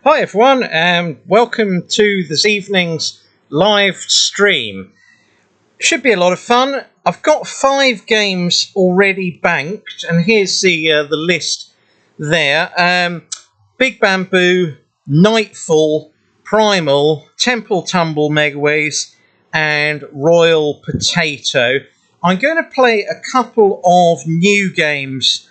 Hi everyone, and welcome to this evening's live stream. Should be a lot of fun. I've got 5 games already banked, and here's the list there. Big Bamboo, Nightfall, Primal, Temple Tumble Megaways, and Royal Potato. I'm going to play a couple of new games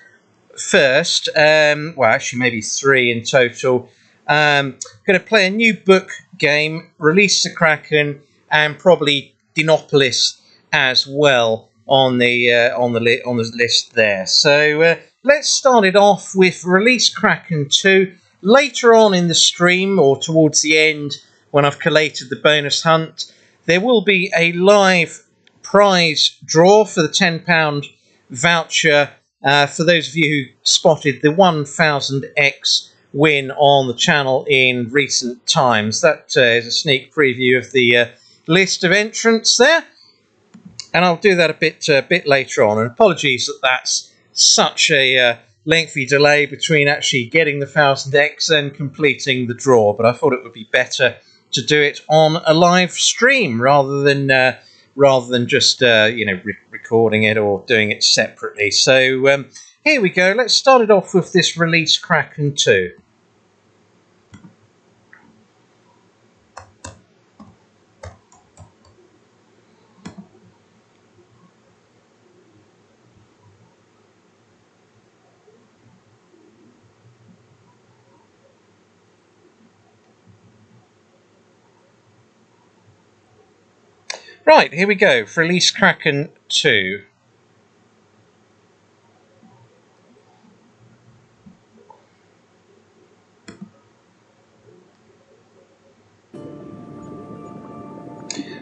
first. Well, actually, maybe 3 in total. Going to play a new book game, Release the Kraken, and probably Dinopolis as well on the list there. So let's start it off with Release Kraken 2. Later on in the stream, or towards the end, when I've collated the bonus hunt, there will be a live prize draw for the £10 voucher for those of you who spotted the 1000x win on the channel in recent times. That is a sneak preview of the list of entrants there, and I'll do that a bit later on. And apologies that that's such a lengthy delay between actually getting the 1000x and completing the draw, but I thought it would be better to do it on a live stream rather than just recording it or doing it separately. So here we go. Let's start it off with this Release Kraken 2. Right, here we go. For Release Kraken 2.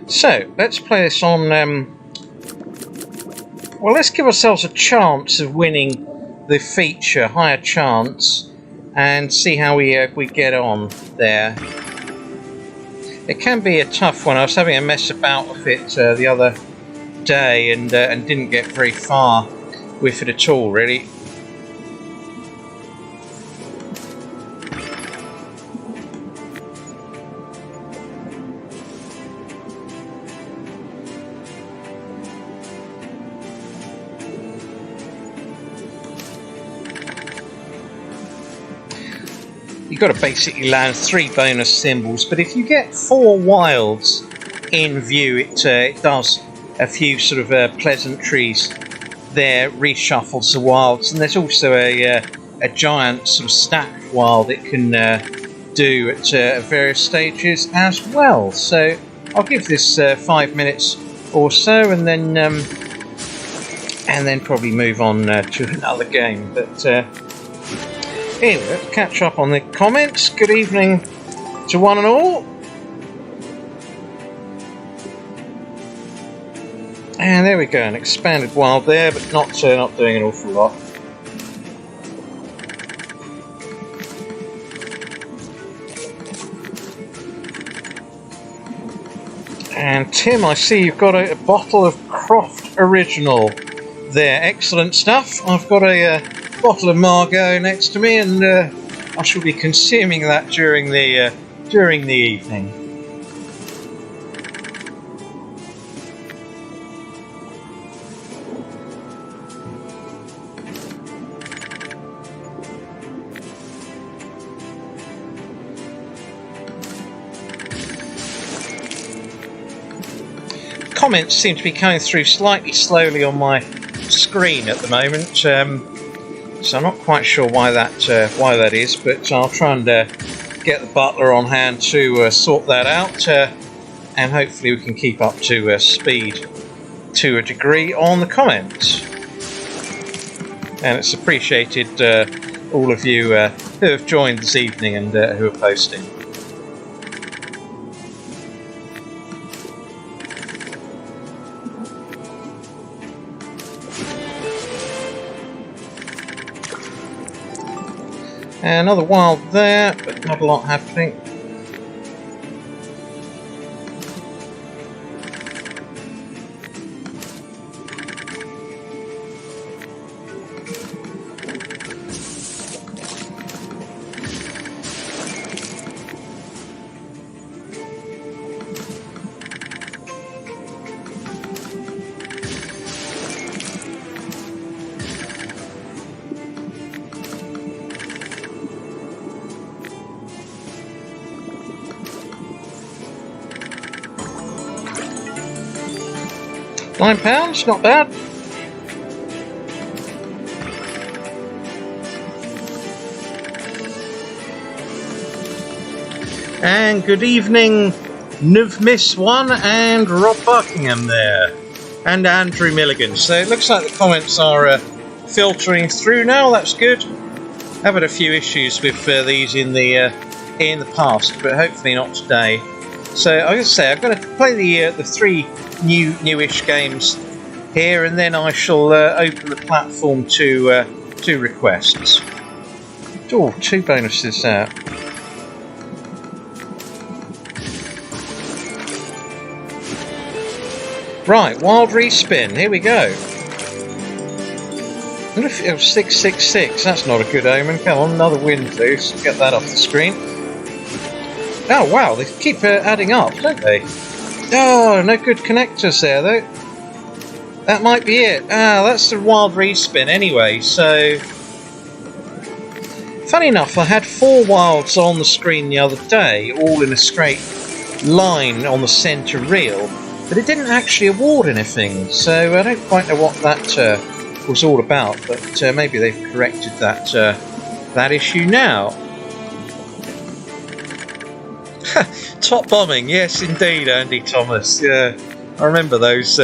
So, let's play this on... well, let's give ourselves a chance of winning the feature, higher chance, and see how we get on there. It can be a tough one. I was having a mess about with it the other day and didn't get very far with it at all, really. You've got to basically land 3 bonus symbols, but if you get 4 wilds in view, it does a few sort of pleasantries there, reshuffles the wilds, and there's also a giant sort of stacked wild it can do at various stages as well. So I'll give this 5 minutes or so, and then probably move on to another game. But anyway, let's catch up on the comments. Good evening to one and all. And there we go, an expanded wild there, but not doing an awful lot. And Tim, I see you've got a bottle of Croft Original there. Excellent stuff. I've got a bottle of Margot next to me, and I shall be consuming that during the evening. Comments seem to be coming through slightly slowly on my screen at the moment. So I'm not quite sure why that is, but I'll try and get the butler on hand to sort that out, and hopefully we can keep up to speed to a degree on the comments. And it's appreciated, all of you who have joined this evening and who are posting. Another wild there, but not a lot happening. £9, not bad. And good evening, Nuvmiss1 and Rob Buckingham there, and Andrew Milligan. So it looks like the comments are filtering through now. That's good. I've had a few issues with these in the past, but hopefully not today. So I was going to say I'm going to play the three newish games here, and then I shall open the platform to requests. Oh, 2 bonuses there. Right, wild respin. Here we go. What if it was 666? That's not a good omen. Come on, another win, please. Get that off the screen. Oh wow, they keep adding up, don't they? Oh, no good connectors there though. That might be it. Ah, that's the wild respin anyway. So, funny enough, I had 4 wilds on the screen the other day, all in a straight line on the centre reel. But it didn't actually award anything, so I don't quite know what that was all about. But maybe they've corrected that issue now. Top bombing, yes, indeed, Andy Thomas. Yeah, I remember those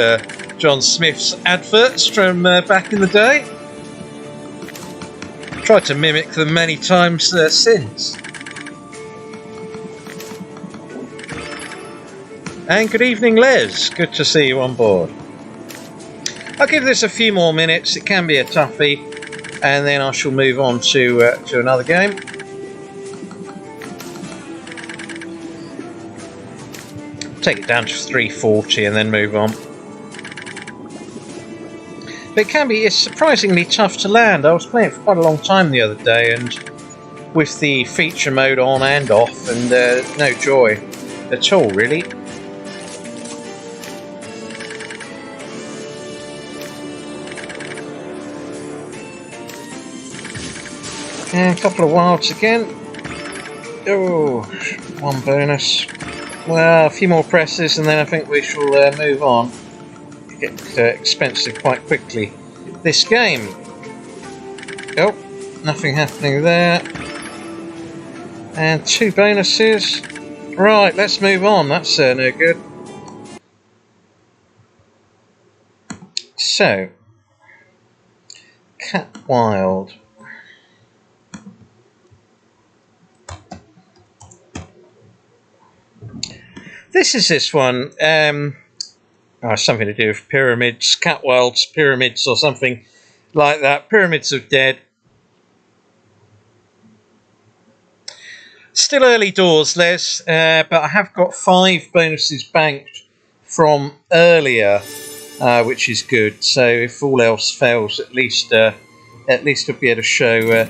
John Smith's adverts from back in the day. Tried to mimic them many times since. And good evening, Les. Good to see you on board. I'll give this a few more minutes. It can be a toughie, and then I shall move on to another game. Take it down to 340 and then move on. But it's surprisingly tough to land. I was playing it for quite a long time the other day, and with the feature mode on and off, and no joy at all, really. And a couple of wilds again. Oh, 1 bonus. Well, a few more presses and then I think we shall move on. It gets expensive quite quickly, this game. Oh, nothing happening there. And 2 bonuses. Right, let's move on. That's no good. So, Cat Wild. This one. Something to do with pyramids, Cat Wilds, pyramids or something like that. Pyramids of Dead. Still early doors, Les, but I have got 5 bonuses banked from earlier, which is good. So if all else fails, at least we'll be able to show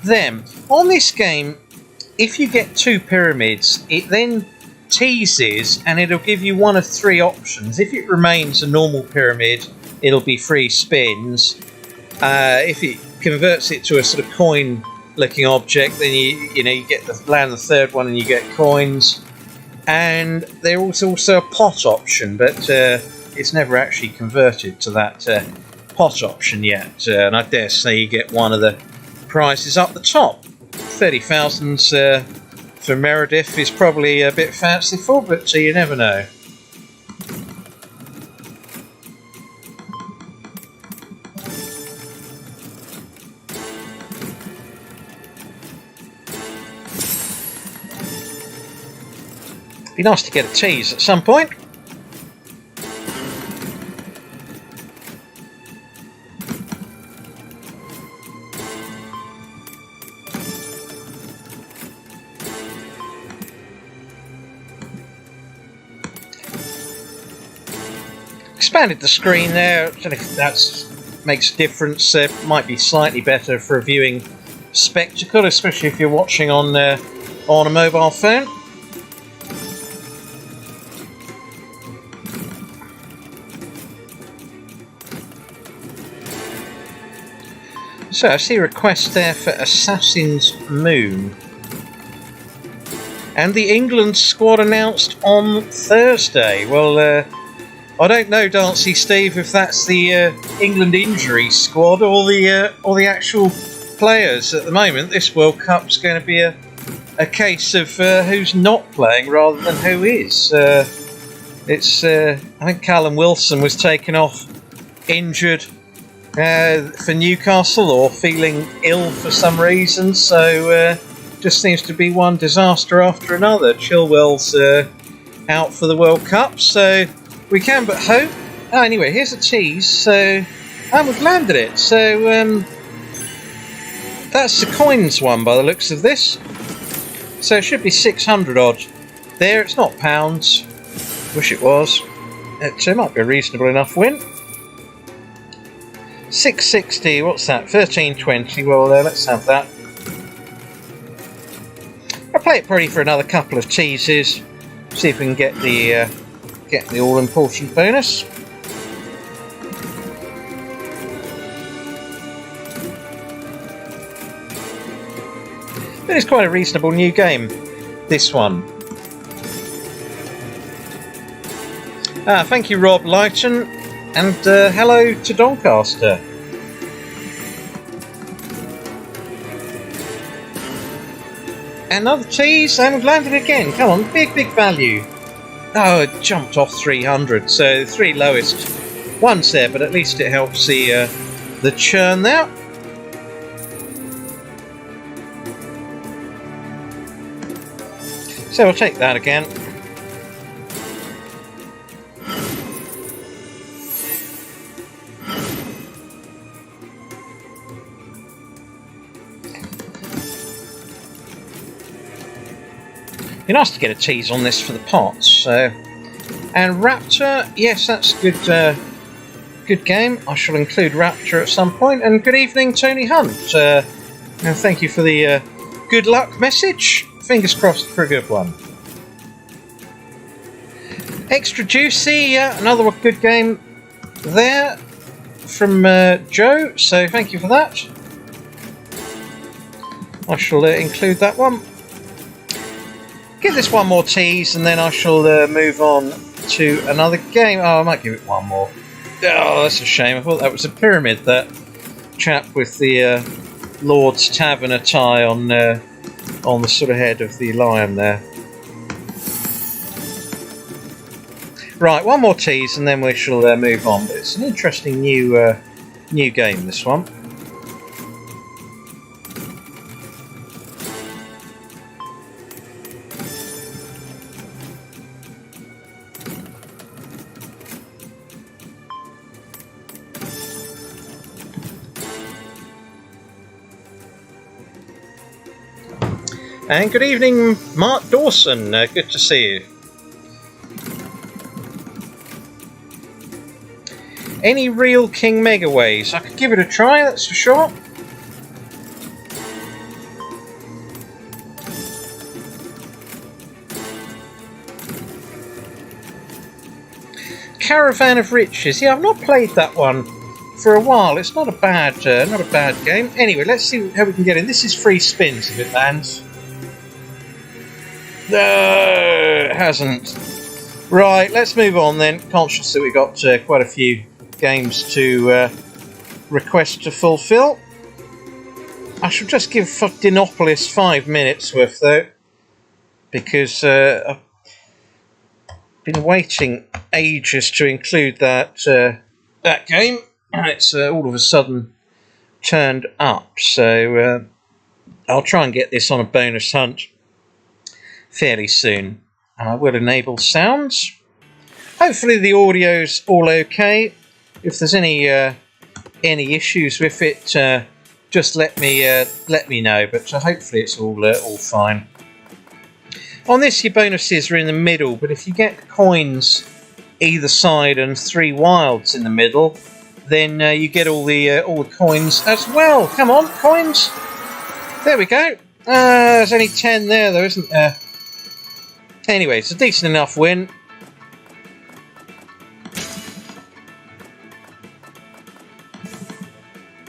them. On this game, if you get 2 pyramids, it then teases and it'll give you one of 3 options. If it remains a normal pyramid, it'll be free spins. If it converts it to a sort of coin looking object, then you get land the 3rd one and you get coins. And there was also a pot option, but it's never actually converted to that pot option yet. And I dare say you get one of the prizes up the top. 30,000 for Meredith is probably a bit fanciful, but you never know. Be nice to get a tease at some point. Expanded the screen there. I don't know if that makes a difference. Might be slightly better for a viewing spectacle, especially if you're watching on a mobile phone. So I see a request there for Assassin's Moon. And the England squad announced on Thursday. Well, I don't know, Dancy Steve, if that's the England injury squad or the actual players at the moment. This World Cup's going to be a case of who's not playing rather than who is. I think Callum Wilson was taken off injured for Newcastle or feeling ill for some reason. So just seems to be one disaster after another. Chilwell's out for the World Cup, so we can but hope. Oh, anyway, here's a tease. So, and we've landed it. So that's the coins one by the looks of this. So it should be 600 odd. There, it's not pounds. Wish it was. It might be a reasonable enough win. 660. What's that? 1320. Well, let's have that. I'll play it probably for another couple of teases. See if we can get the all-important bonus. But it's quite a reasonable new game, this one. Thank you, Rob Lighton, and hello to Doncaster. Another tease, and we've landed again. Come on, big value. Oh, it jumped off 300, so the three lowest ones there, but at least it helps the churn there. So we'll take that again. Be nice to get a tease on this for the pots. So, and Raptor, yes, that's good. Good game. I shall include Raptor at some point. And good evening, Tony Hunt. And thank you for the good luck message. Fingers crossed for a good one. Extra Juicy, another good game there from Joe. So thank you for that. I shall include that one. Give this one more tease and then I shall move on to another game. Oh, I might give it one more. Oh, that's a shame. I thought that was a pyramid, that chap with the Lord's Tavern attire on the sort of head of the lion there. Right, one more tease and then we shall move on. But it's an interesting new game, this one. And good evening, Mark Dawson. Good to see you. Any real King Megaways? I could give it a try, that's for sure. Caravan of Riches. Yeah, I've not played that one for a while. It's not a bad game. Anyway, let's see how we can get in. This is free spins if it lands. No, it hasn't. Right, let's move on then. Conscious that we've got quite a few games to request to fulfill. I shall just give Dinopolis 5 minutes worth though, because I've been waiting ages to include that game, and it's all of a sudden turned up. So I'll try and get this on a bonus hunt fairly soon. I will enable sounds. Hopefully the audio's all okay. If there's any issues with it, just let me know. But hopefully it's all fine. On this, your bonuses are in the middle, but if you get coins either side and 3 wilds in the middle, then you get all the coins as well. Come on, coins! There we go. There's only 10 there, though, isn't there? Anyway, it's a decent enough win.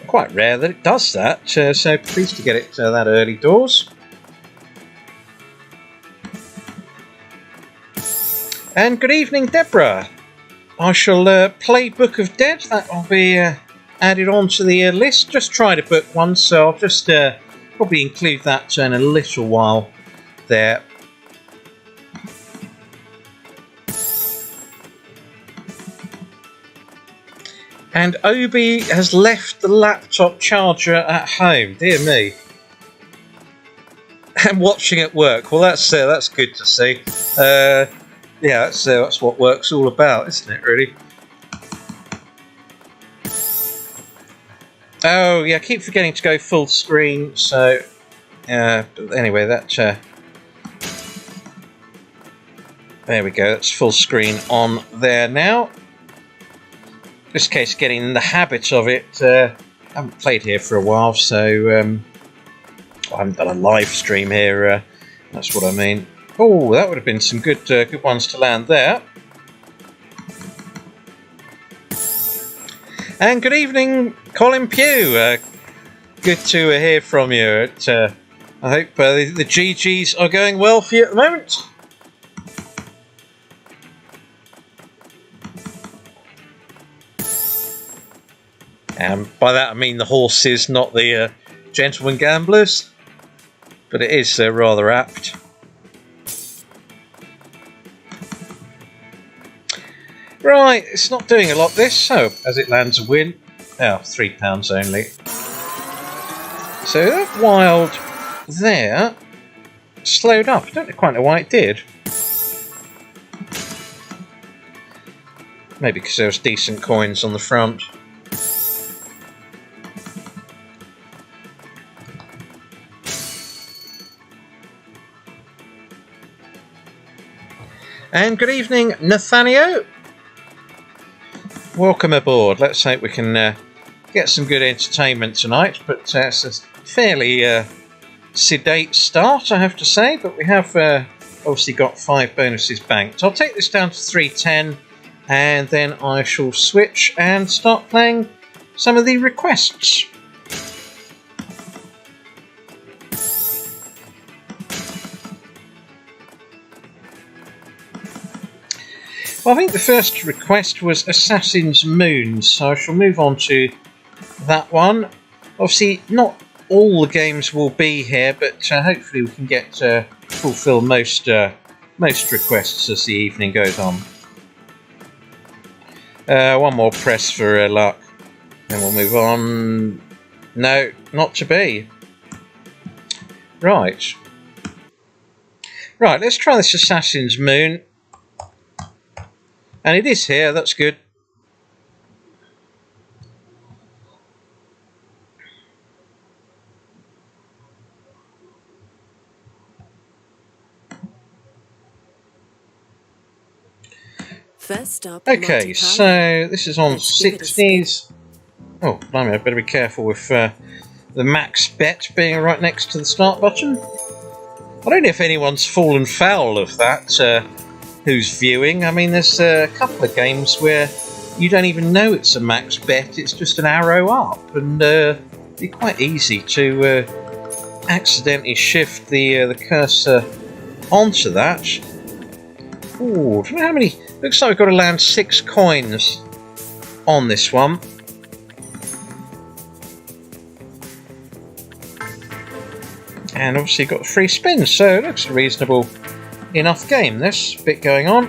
Quite rare that it does that, so pleased to get it that early doors. And good evening, Deborah. I shall play Book of Dead. That will be added onto the list. Just tried to book one, so I'll just probably include that in a little while there. And Obi has left the laptop charger at home. Dear me. And watching at work. Well, that's good to see. Yeah, that's what work's all about, isn't it, really? Oh, yeah, I keep forgetting to go full screen, so... anyway, that... there we go, that's full screen on there now. Just in case getting in the habit of it. I haven't played here for a while, so... I haven't done a live stream here, that's what I mean. Oh, that would have been some good ones to land there. And good evening, Colin Pugh. Good to hear from you. I hope the GGs are going well for you at the moment. And by that I mean the horses, not the gentlemen gamblers. But it is rather apt. Right, it's not doing a lot this, so as it lands a win, £3 only. So that wild there slowed up. I don't quite know why it did. Maybe because there was decent coins on the front. And good evening, Nathaniel. Welcome aboard. Let's hope we can get some good entertainment tonight. But it's a fairly sedate start, I have to say. But we have obviously got 5 bonuses banked. I'll take this down to 310, and then I shall switch and start playing some of the requests. Well, I think the first request was Assassin's Moon, so I shall move on to that one. Obviously, not all the games will be here, but hopefully we can get fulfil most requests as the evening goes on. One more press for luck, then we'll move on. No, not to be. Right, let's try this Assassin's Moon. And it is here, that's good. First up, okay, so this is on 60s. Oh, blimey, I better be careful with the max bet being right next to the start button. I don't know if anyone's fallen foul of that. Who's viewing? I mean, there's a couple of games where you don't even know it's a max bet, it's just an arrow up, and it'd be quite easy to accidentally shift the cursor onto that. Ooh, do you know how many? Looks like we've got to land 6 coins on this one. And obviously got 3 spins, so it looks a reasonable enough game, this bit going on.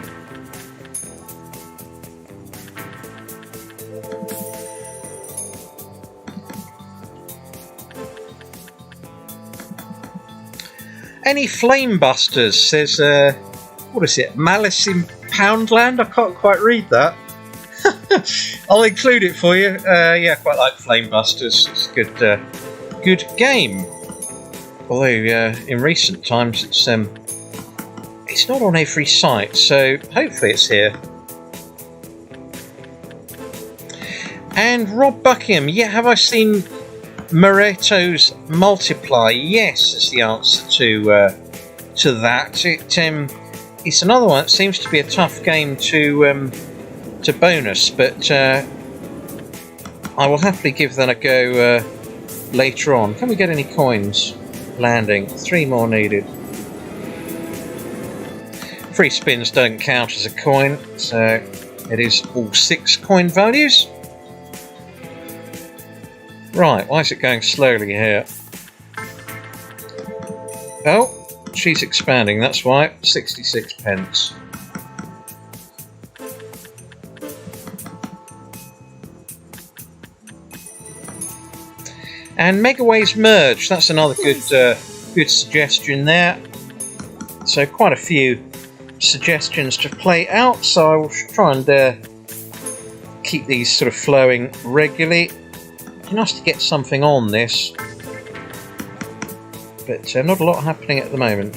Any flame busters? Says what is it? Malice in Poundland? I can't quite read that. I'll include it for you. Yeah, quite like flame busters. It's a good game. Although in recent times it's not on every site, so hopefully it's here. And Rob Buckingham, yeah, have I seen Moreto's Multiplier? Yes, is the answer to that. It's another one that seems to be a tough game to bonus, but I will happily give that a go later on. Can we get any coins landing? 3 more needed. 3 spins don't count as a coin, so It is all 6 coin values. Right, why is it going slowly here? Oh, she's expanding, that's why. 66 pence. And Megaways merge, that's another good suggestion there. So quite a few suggestions to play out, so I will try and keep these sort of flowing regularly. It's nice to get something on this, but not a lot happening at the moment.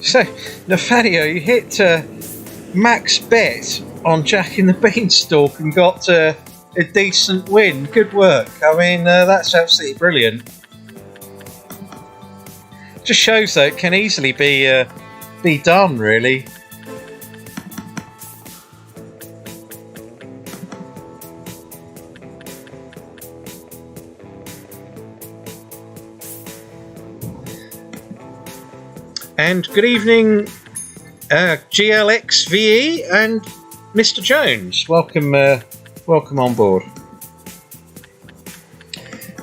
So, Nafadio, you hit max bet on Jack in the Beanstalk and got a decent win. Good work. I mean, that's absolutely brilliant. Just shows that it can easily be done, really. And good evening, GLXVE and Mr. Jones. Welcome on board.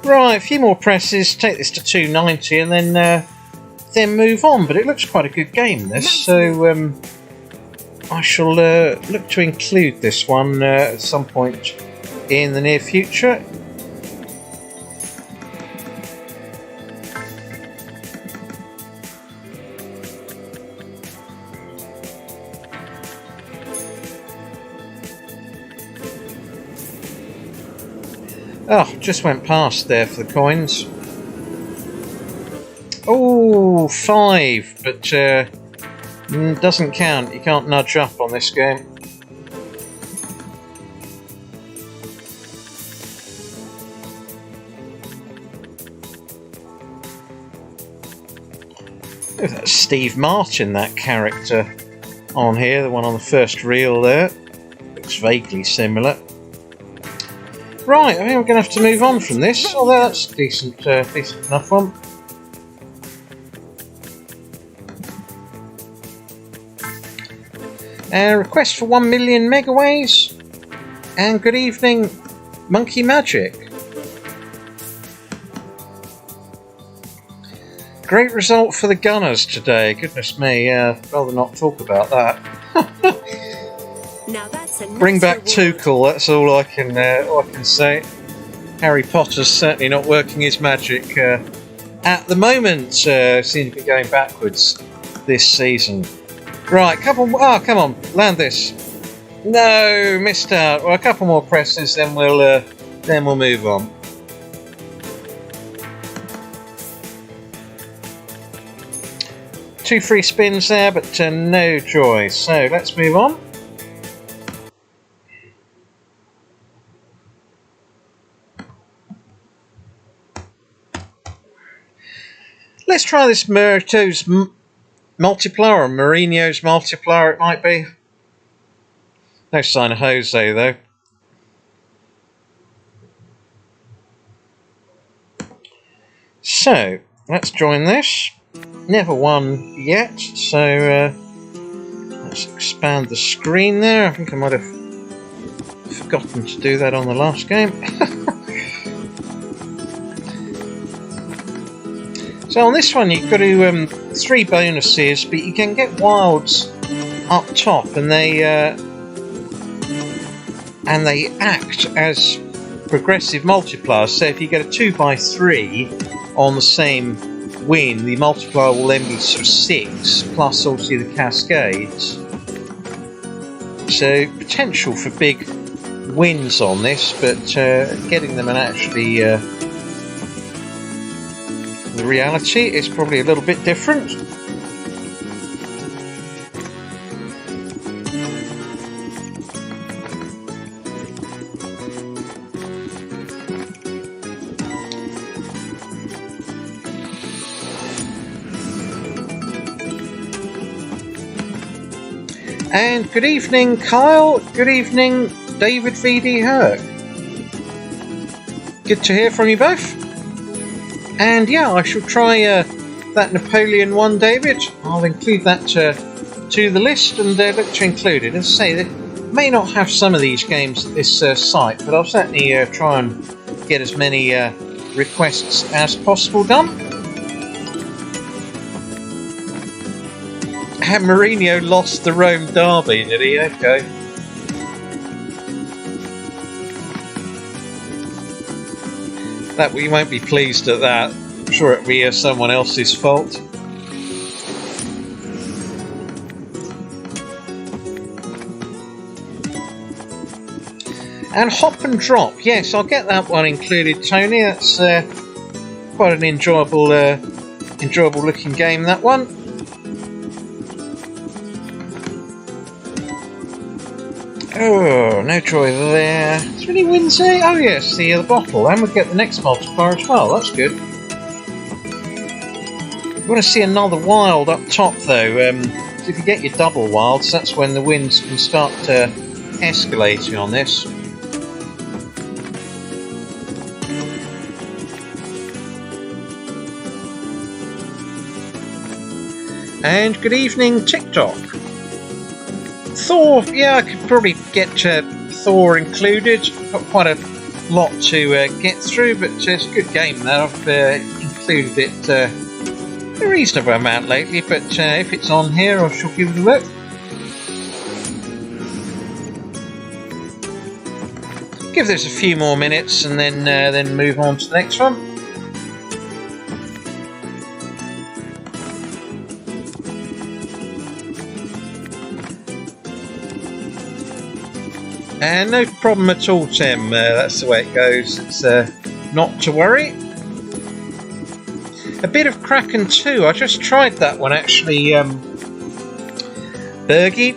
Right, a few more presses. Take this to 290, and then move on. But it looks quite a good game, this. So I shall look to include this one at some point in the near future. Oh, just went past there for the coins. Oh, 5, but doesn't count. You can't nudge up on this game. Oh, that's Steve Martin, that character on here, the one on the first reel there. Looks vaguely similar. Right, I think we're going to have to move on from this, although that's a decent enough one. Request for 1 million megaways, and good evening, Monkey Magic. Great result for the Gunners today. Goodness me, rather not talk about that. Now that's a Bring back Tuchel, that's all I can say. Harry Potter's certainly not working his magic at the moment. Seems to be going backwards this season. Right, couple. Oh, come on, land this. No, missed out. Well, a couple more presses, then we'll move on. Two free spins there, but no joy. So let's move on. Let's try this Merito's Multiplier, or Mourinho's Multiplier it might be. No sign of Jose though. So, let's join this. Never won yet, so let's expand the screen there. I think I might have forgotten to do that on the last game. So on this one you've got to 3 bonuses, but you can get wilds up top, and they act as progressive multipliers. So if you get a 2x3 on the same win, the multiplier will then be sort of 6 plus obviously the cascades. So potential for big wins on this, but getting them and actually the reality is probably a little bit different. And good evening, Kyle. Good evening, David VD Herc. good to hear from you both. And yeah, I shall try that Napoleon one, David. I'll include that to the list and look to include it. As I say, they may not have some of these games at this site, but I'll certainly try and get as many requests as possible done. And Mourinho lost the Rome derby, did he? Okay. That we won't be pleased at that. I'm sure it'll be someone else's fault. And Hop and Drop, yes, I'll get that one included, Tony. That's quite an enjoyable looking game, that one. Oh, no joy there. Is there any wins there? Oh yes, the bottle. And we'll get the next multiplier as well. That's good. You want to see another wild up top though. If you get your double wilds, that's when the wins can start escalating on this. And good evening, TikTok. Thor, yeah, I could probably get Thor included. Got quite a lot to get through, but it's a good game that I've included it a reasonable amount lately. But if it's on here, I shall give it a look. Give this a few more minutes and then move on to the next one. And no problem at all, Tim. That's the way it goes. It's not to worry. A bit of Kraken 2. I just tried that one actually, Bergie.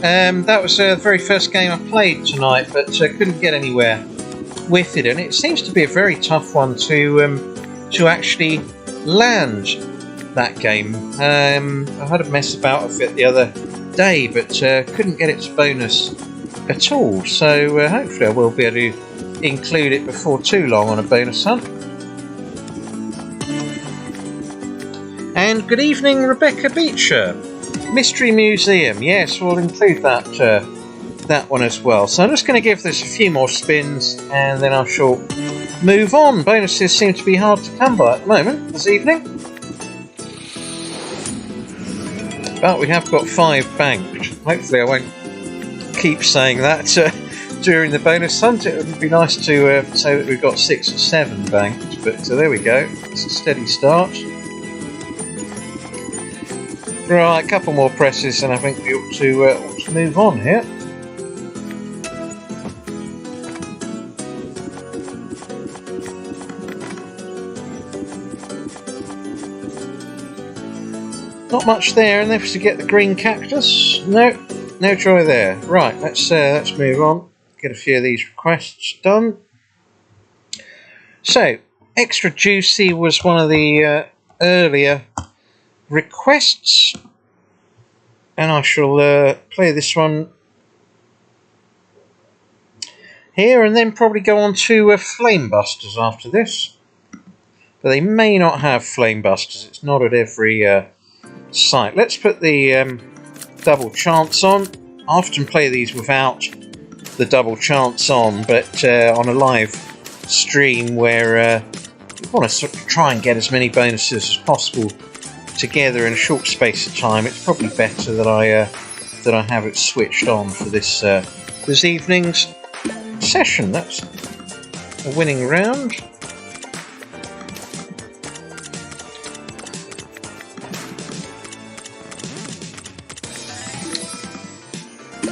That was the very first game I played tonight, but couldn't get anywhere with it. And it seems to be a very tough one to actually land that game. I had a mess about with it the other day, but couldn't get its bonus at all, so hopefully I will be able to include it before too long on a bonus hunt. And good evening, Rebecca Beecher. Mystery Museum, yes, we'll include that one as well. So I'm just going to give this a few more spins and then I shall move on. Bonuses seem to be hard to come by at the moment this evening, but we have got 5 banked. Hopefully I won't keep saying that during the bonus hunt. It would be nice to say that we've got 6 or 7 banked, but there we go. It's a steady start. Right, a couple more presses and I think we ought to move on here. Not much there, and then to get the green cactus. No joy there. Right, let's move on. Get a few of these requests done. So, Extra Juicy was one of the earlier requests, and I shall play this one here, and then probably go on to Flamebusters after this. But they may not have Flamebusters. It's not at every site. Let's put the double chance on. I often play these without the double chance on, but on a live stream where you want to sort of try and get as many bonuses as possible together in a short space of time, it's probably better that I have it switched on for this evening's session. That's a winning round.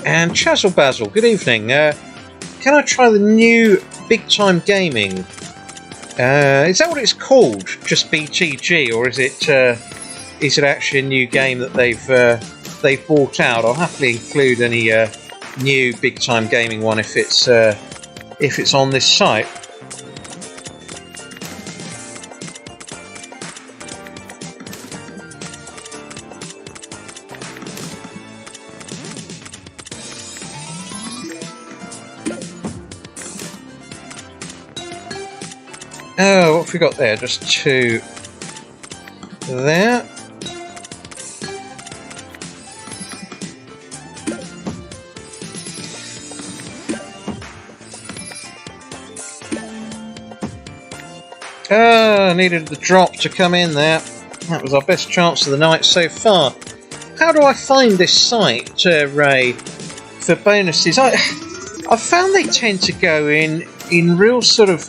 And Chazzle Basil, good evening. Can I try the new Big Time Gaming? Is that what it's called? Just BTG, or is it actually a new game that they've brought out? I'll happily include any new Big Time Gaming one if it's on this site. Oh, what have we got there? Just 2 there. Oh, needed the drop to come in there. That was our best chance of the night so far. How do I find this site, Ray, for bonuses? I've found they tend to go in real sort of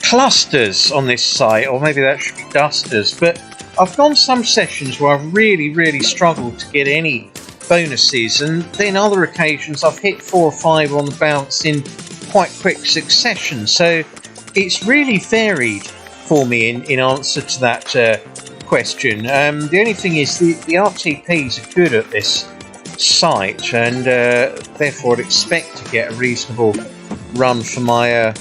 clusters on this site, or maybe that should be dusters, but I've gone some sessions where I've really struggled to get any bonuses, and then other occasions I've hit 4 or 5 on the bounce in quite quick succession, so it's really varied for me in answer to that question. The only thing is the RTPs are good at this site, and therefore I'd expect to get a reasonable run for my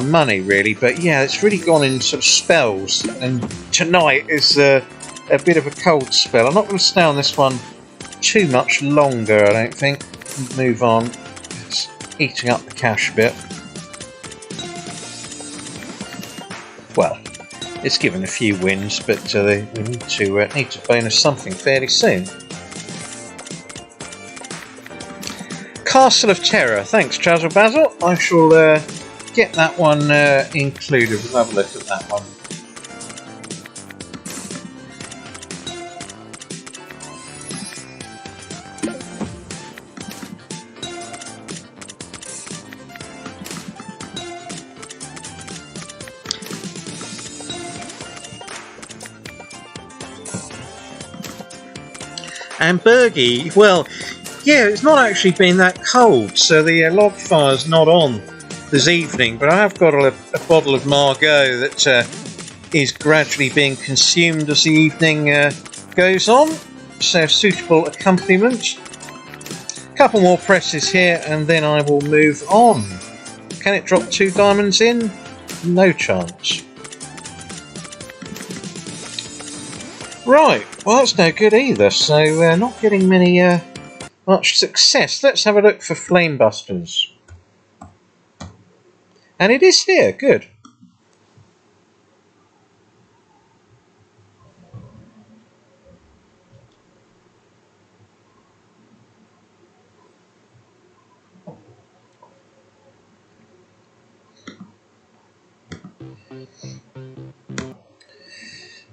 money, really. But yeah, it's really gone in sort of spells, and tonight is a bit of a cold spell. I'm not going to stay on this one too much longer, I don't think. Move on. It's eating up the cash a bit. Well, it's given a few wins, but we need to bonus something fairly soon. Castle of Terror. Thanks, Trazzle Basil. I shall get that one included. We'll have a look at that one. And Bergie, well, yeah, it's not actually been that cold, so the log fire's not on this evening, but I have got a bottle of Margaux that is gradually being consumed as the evening goes on, so suitable accompaniment. A couple more presses here, and then I will move on. Can it drop 2 diamonds in? No chance. Right, well that's no good either, so not getting much success. Let's have a look for Flame Busters. And it is here, good.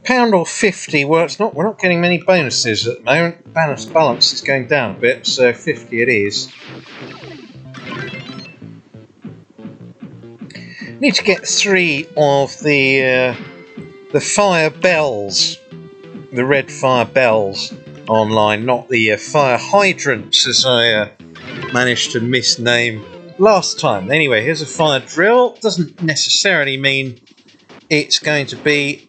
£1.50. Well, it's not. We're not getting many bonuses at the moment. Balance is going down a bit, so 50 it is. Need to get 3 of the fire bells, the red fire bells online, not the fire hydrants, as I managed to misname last time. Anyway, here's a fire drill. Doesn't necessarily mean it's going to be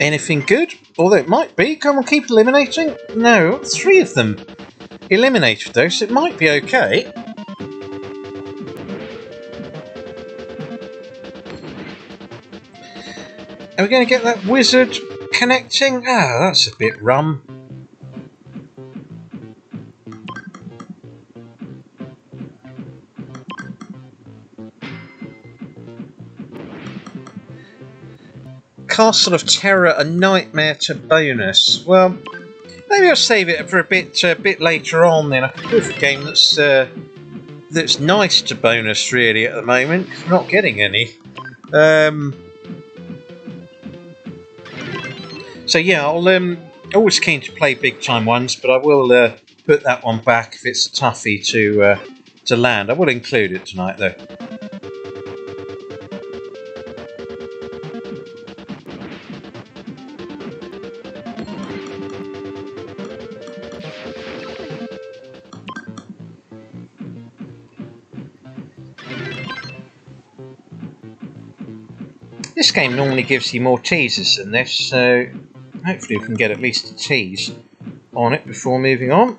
anything good, although it might be. Come on, keep eliminating. No, 3 of them eliminated though, so it might be okay. Are we going to get that wizard connecting? Ah, that's a bit rum. Castle of Terror, a nightmare to bonus. Well, maybe I'll save it for a bit later on. Then I can go for a game that's nice to bonus really at the moment. I'm not getting any. So yeah, I'll always keen to play big time ones, but I will put that one back if it's a toughie to land. I will include it tonight though. This game normally gives you more teasers than this, so hopefully we can get at least a tease on it before moving on.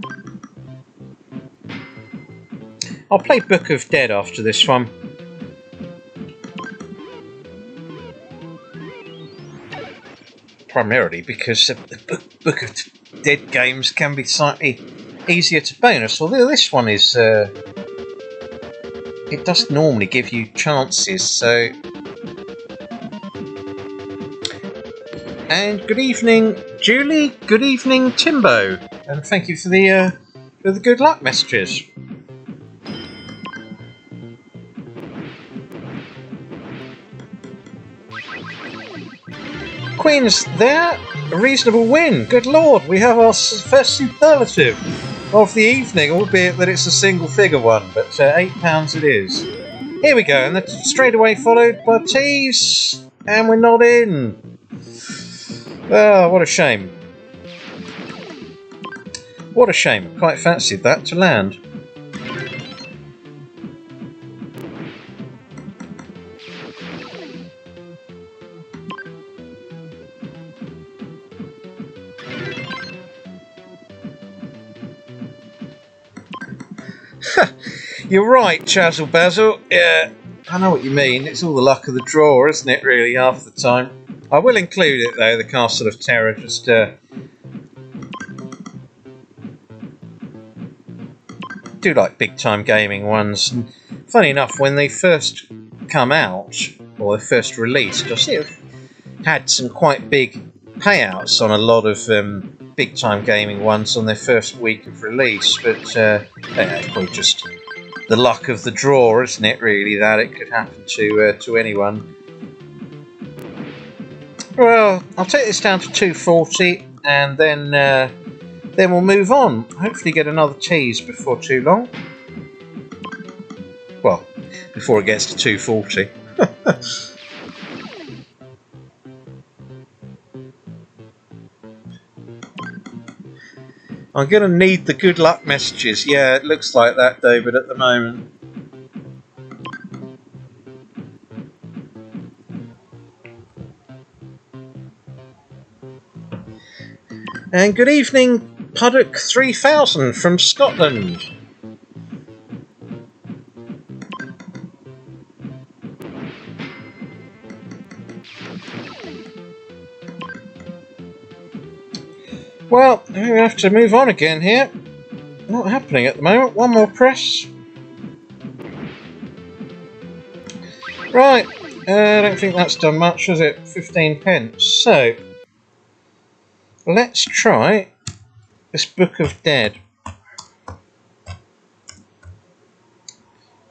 I'll play Book of Dead after this one. Primarily because the Book of Dead games can be slightly easier to bonus, although this one is... it does normally give you chances, so And good evening, Julie. Good evening, Timbo. And thank you for the good luck messages. Queen's there. A reasonable win. Good lord, we have our first superlative of the evening, albeit that it's a single figure one, but £8 it is. Here we go, and that's straight away followed by tees, and we're not in. Oh, what a shame. What a shame. Quite fancied that to land. You're right, Chazzle Basil. Yeah, I know what you mean. It's all the luck of the draw, isn't it, really, half the time? I will include it, though, the Castle of Terror. Just do like big-time gaming ones. And funny enough, when they first come out, or they first released, I see had some quite big payouts on a lot of big-time gaming ones on their first week of release, but it's probably just the luck of the draw, isn't it, really, that it could happen to anyone. Well, I'll take this down to 240, and then we'll move on. Hopefully get another tease before too long. Well, before it gets to 240. I'm going to need the good luck messages. Yeah, it looks like that, David, at the moment. And good evening, Puddock 3000 from Scotland. Well, we have to move on again here. Not happening at the moment. One more press. Right. I don't think that's done much, has it? 15 pence. So, let's try this Book of Dead.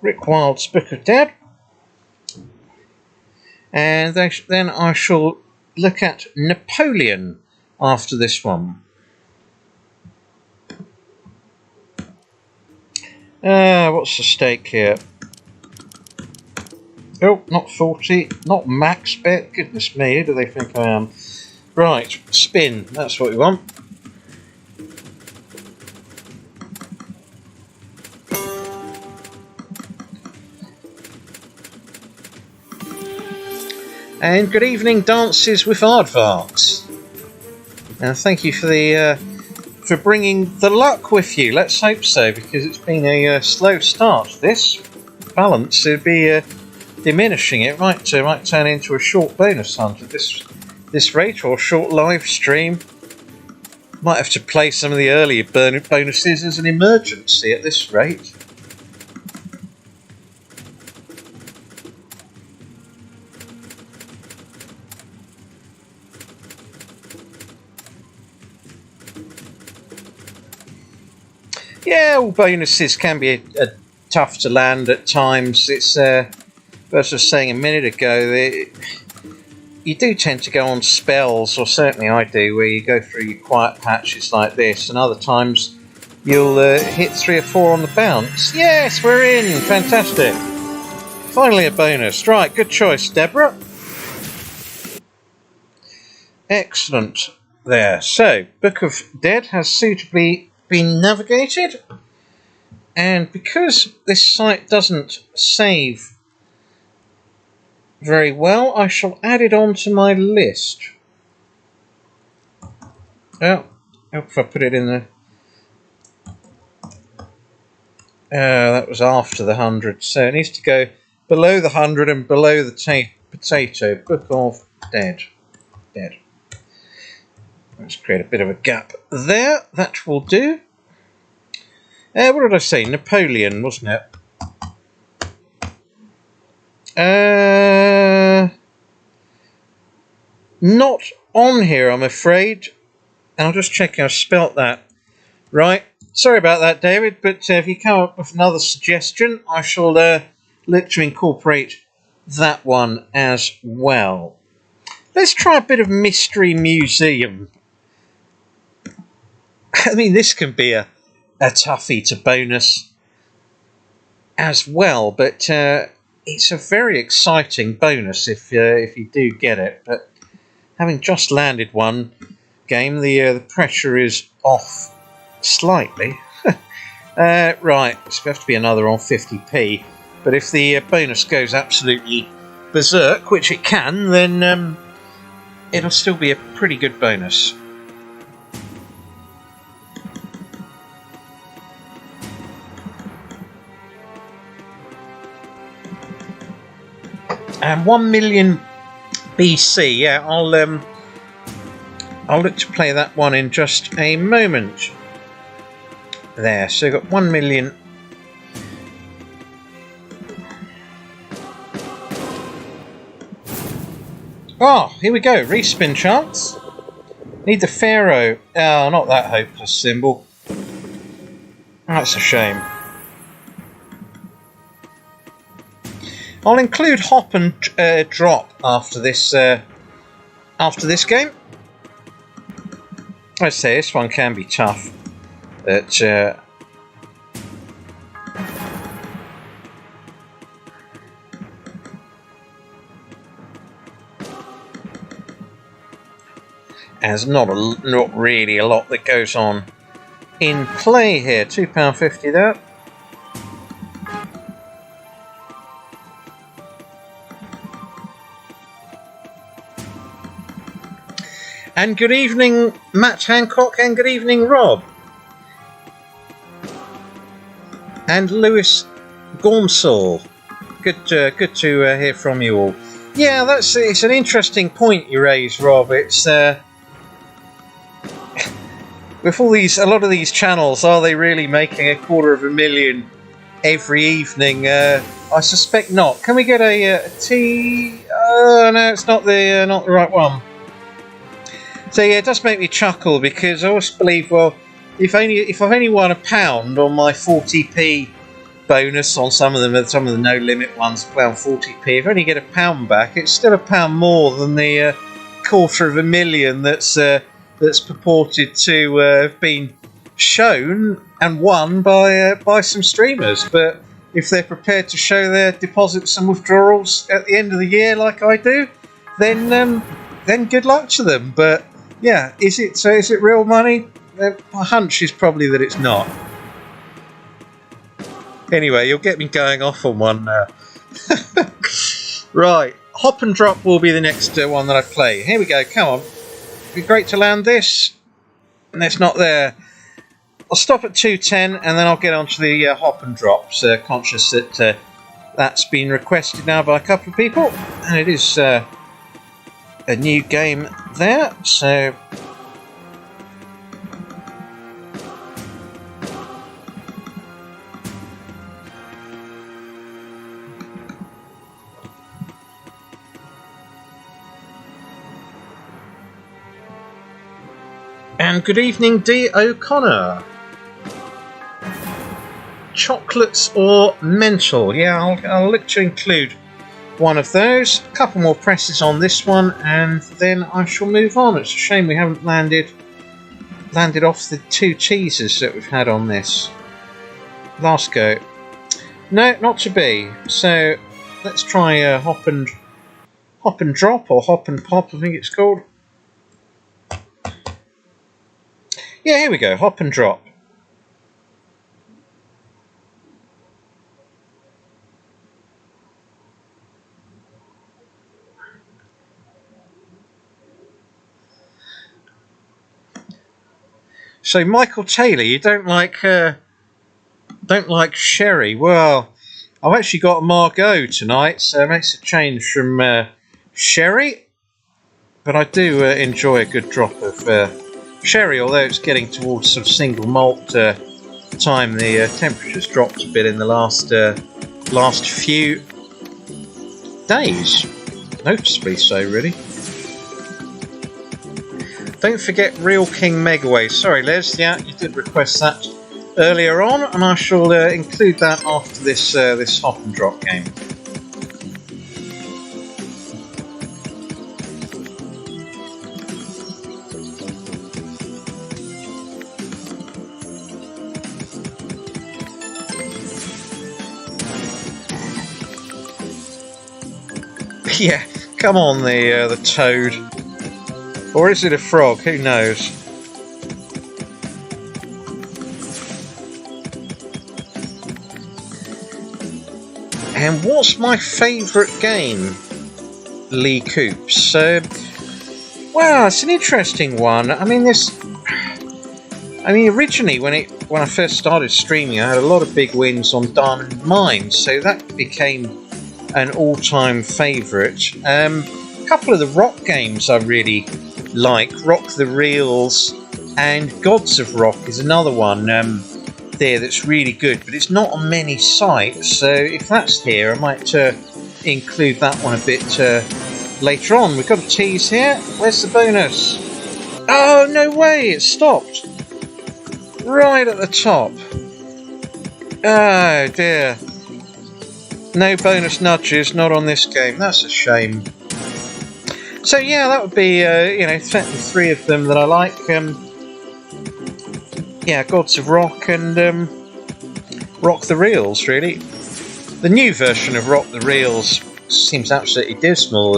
Rick Wilde's Book of Dead. And then I shall look at Napoleon after this one. What's the stake here? Oh, not 40, not max bet. Goodness me, who do they think I am? Right, spin, that's what we want. And good evening, Dances with Aardvarks. And thank you for the for bringing the luck with you. Let's hope so, because it's been a slow start. This balance would be diminishing. It might turn into a short bonus hunt at this rate, or a short live stream. Might have to play some of the earlier bonuses as an emergency at this rate. Yeah, all bonuses can be tough to land at times. It's as I was saying a minute ago, you do tend to go on spells, or certainly I do, where you go through your quiet patches like this, and other times you'll hit 3 or 4 on the bounce. Yes, we're in! Fantastic! Finally a bonus. Right, good choice, Deborah. Excellent there. So, Book of Dead has suitably been navigated, and because this site doesn't save very well, I shall add it onto my list. Oh, if I put it in the that was after the 100, so it needs to go below the 100 and below the potato. Book of Dead. Let's create a bit of a gap there. That will do. What did I say? Napoleon, wasn't it? not on here, I'm afraid. And I'll just check I've spelt that right. Sorry about that, David, but if you come up with another suggestion, I shall look to incorporate that one as well. Let's try a bit of Mystery Museum. I mean, this can be a toughie to bonus as well, but it's a very exciting bonus if you do get it. But having just landed one game, the pressure is off slightly. Right, it's going to have to be another on 50p. But if the bonus goes absolutely berserk, which it can, then it'll still be a pretty good bonus. And 1 million BC, yeah, I'll look to play that one in just a moment. There, so we've got 1 million. Oh, here we go, respin chance. Need the Pharaoh. Oh, not that hopeless symbol. That's a shame. I'll include hop and drop after this game. I say this one can be tough, but there's not really a lot that goes on in play here. £2.50 there. And good evening, Matt Hancock, and good evening, Rob. And Lewis Gormsall. Good to hear from you all. Yeah, it's an interesting point you raise, Rob. It's with a lot of these channels, are they really making 250,000 every evening? I suspect not. Can we get a T? No, it's not the right one. So yeah, it does make me chuckle because I always believe, well, if I've only won £1 on my 40p bonus on some of the no limit ones, well, 40p. If I only get £1 back, it's still £1 more than the 250,000 that's purported to have been shown and won by some streamers. But if they're prepared to show their deposits and withdrawals at the end of the year, like I do, then good luck to them. But yeah, is it real money? My hunch is probably that it's not. Anyway, you'll get me going off on one now. Right, hop and drop will be the next one that I play. Here we go, come on. It'd be great to land this. And it's not there. I'll stop at 210 and then I'll get onto the hop and drops. Conscious that that's been requested now by a couple of people. And it is a new game there, so and good evening, D. O'Connor. Chocolates or mental? Yeah, I'll look to include one of those. A couple more presses on this one, and then I shall move on. It's a shame we haven't landed off the 2 teasers that we've had on this. Last go. No, not to be. So let's try hop and drop, or hop and pop, I think it's called. Yeah, here we go. Hop and drop. So Michael Taylor, you don't like sherry? Well, I've actually got a Margaux tonight, so it makes a change from sherry. But I do enjoy a good drop of sherry, although it's getting towards some single malt time. The temperature's dropped a bit in the last few days, noticeably so, really. Don't forget Real King Megaway. Sorry, Les. Yeah, you did request that earlier on, and I shall include that after this this hop and drop game. Yeah, come on, the toad. Or is it a frog? Who knows? And what's my favourite game? Lee Coops. Well, it's an interesting one. I mean, originally when I first started streaming, I had a lot of big wins on Diamond Mines, so that became an all-time favourite. A couple of the rock games I really like. Rock the Reels and Gods of Rock is another one there that's really good, but it's not on many sites, so if that's here I might include that one a bit later on. We've got a tease here. Where's the bonus? Oh, no way, it stopped right at the top. Oh dear. No bonus nudges, not on this game. That's a shame. So yeah, that would be, certainly three of them that I like. Yeah, Gods of Rock and Rock the Reels, really. The new version of Rock the Reels seems absolutely dismal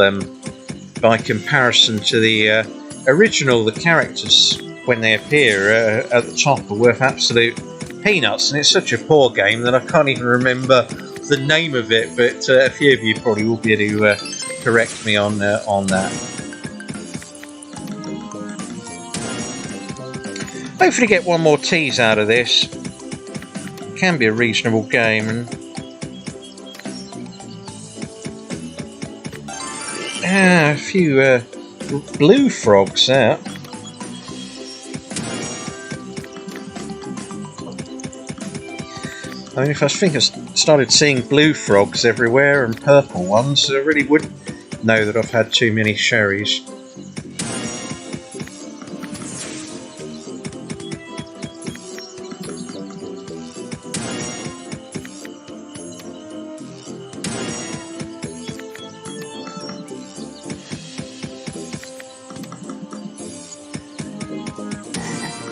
by comparison to the original. The characters, when they appear at the top, are worth absolute peanuts, and it's such a poor game that I can't even remember the name of it, but a few of you probably will be able to correct me on that. Hopefully get one more tease out of this. It can be a reasonable game. And a few blue frogs there. I mean, if I started seeing blue frogs everywhere and purple ones, I really wouldn't know that I've had too many sherries.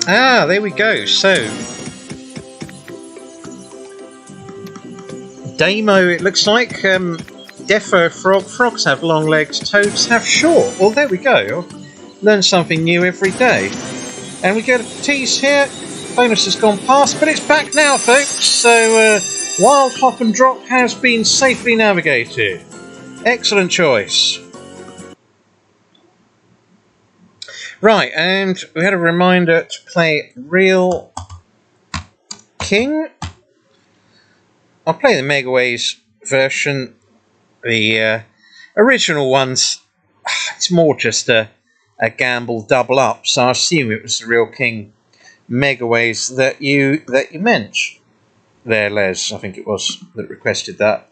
Ah, there we go. So, Damo, it looks like. Defo frog. Frogs have long legs, toads have short. Well, there we go. Learn something new every day. And we get a tease here. Bonus has gone past, but it's back now, folks. So, Wild Hop and Drop has been safely navigated. Excellent choice. Right, and we had a reminder to play Real King. I'll play the Megaways version. The original ones, it's more just a gamble double up, so I assume it was the Real King Megaways that you meant there, Les. I think it was that requested that.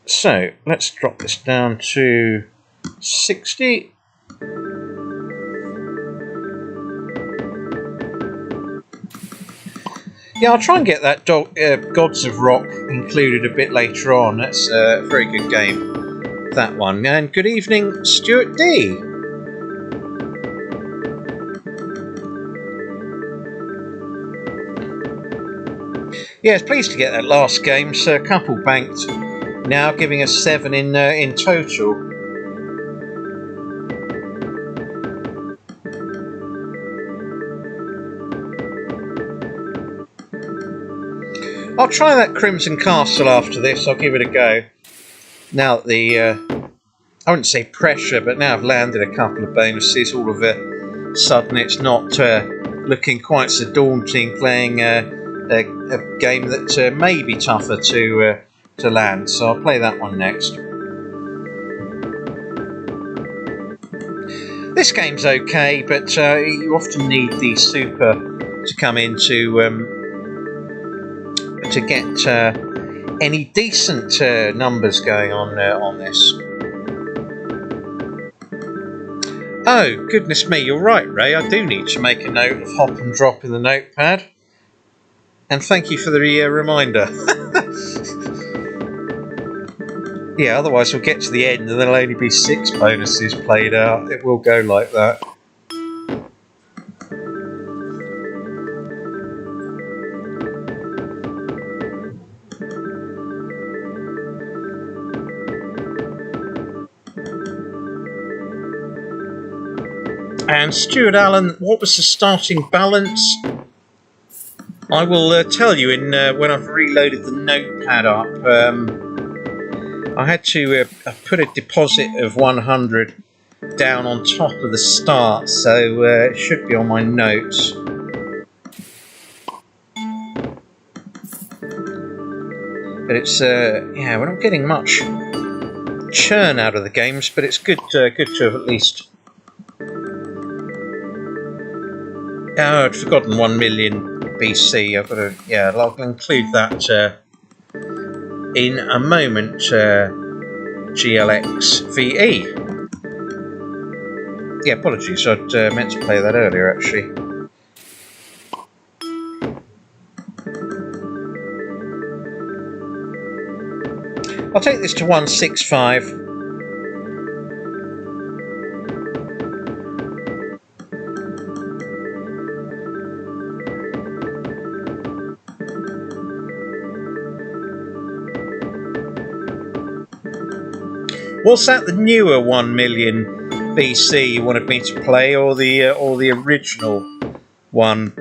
So let's drop this down to 60. Yeah, I'll try and get that Gods of Rock included a bit later on. That's a very good game, that one. And good evening, Stuart D. Yes, pleased to get that last game. So a couple banked now, giving us 7 in total. I'll try that Crimson Castle after this. I'll give it a go. Now that the, I wouldn't say pressure, but now I've landed a couple of bonuses, all of a sudden it's not looking quite so daunting playing a game that may be tougher to land. So I'll play that one next. This game's okay, but you often need the super to come in to get any decent numbers going on this. Oh, goodness me, you're right, Ray. I do need to make a note of hop and drop in the notepad. And thank you for the reminder. Yeah, otherwise we'll get to the end and there'll only be 6 bonuses played out. It will go like that. And Stuart Allen, what was the starting balance? I will tell you in when I've reloaded the notepad up. I had to put a deposit of 100 down on top of the start, so it should be on my notes. But it's yeah, we're not getting much churn out of the games, but it's good to have at least. Oh, I'd forgotten 1 million BC. I've got to, yeah, I'll include that in a moment. GLXVE. Yeah, apologies. I'd meant to play that earlier, actually. I'll take this to 165. Was that the newer 1 million BC you wanted me to play, or the original one?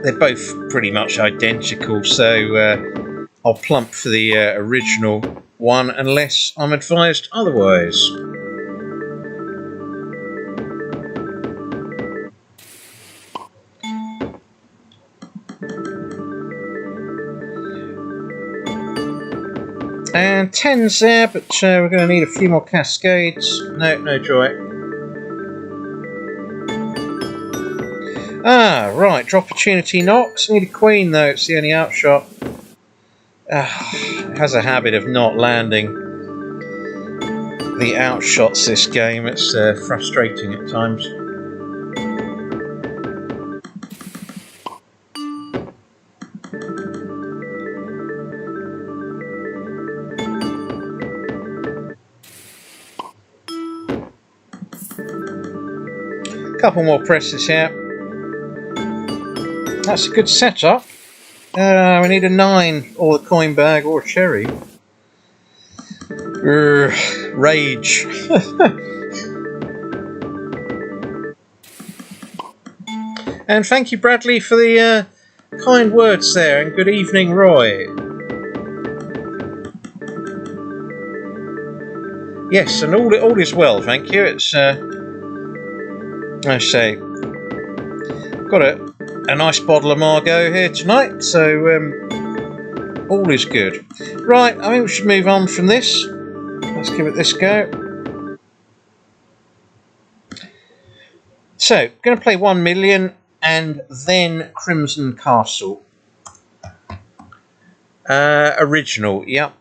They're both pretty much identical, so I'll plump for the original one unless I'm advised otherwise. And 10's there, but we're going to need a few more cascades. No joy. Ah, right. Drop opportunity knocks. Need a queen, though. It's the only outshot. It has a habit of not landing the outshots this game. It's frustrating at times. Couple more presses here. That's a good setup. We need a 9 or the coin bag or a cherry. Rage. And thank you, Bradley, for the kind words there, and good evening, Roy. Yes, and all is well, thank you. It's I say, got a nice bottle of Margot here tonight, so all is good. Right, I think we should move on from this. Let's give it this go. So, going to play 1 million and then Crimson Castle. Original, yep.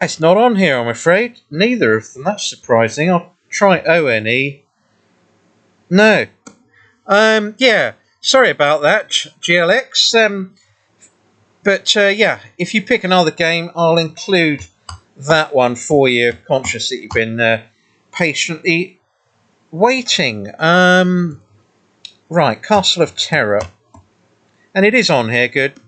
It's not on here, I'm afraid. Neither of them. That's surprising. I'll try ONE. No. Yeah. Sorry about that, GLX. But yeah, if you pick another game, I'll include that one for you. Conscious that you've been patiently waiting. Right, Castle of Terror. And it is on here, good.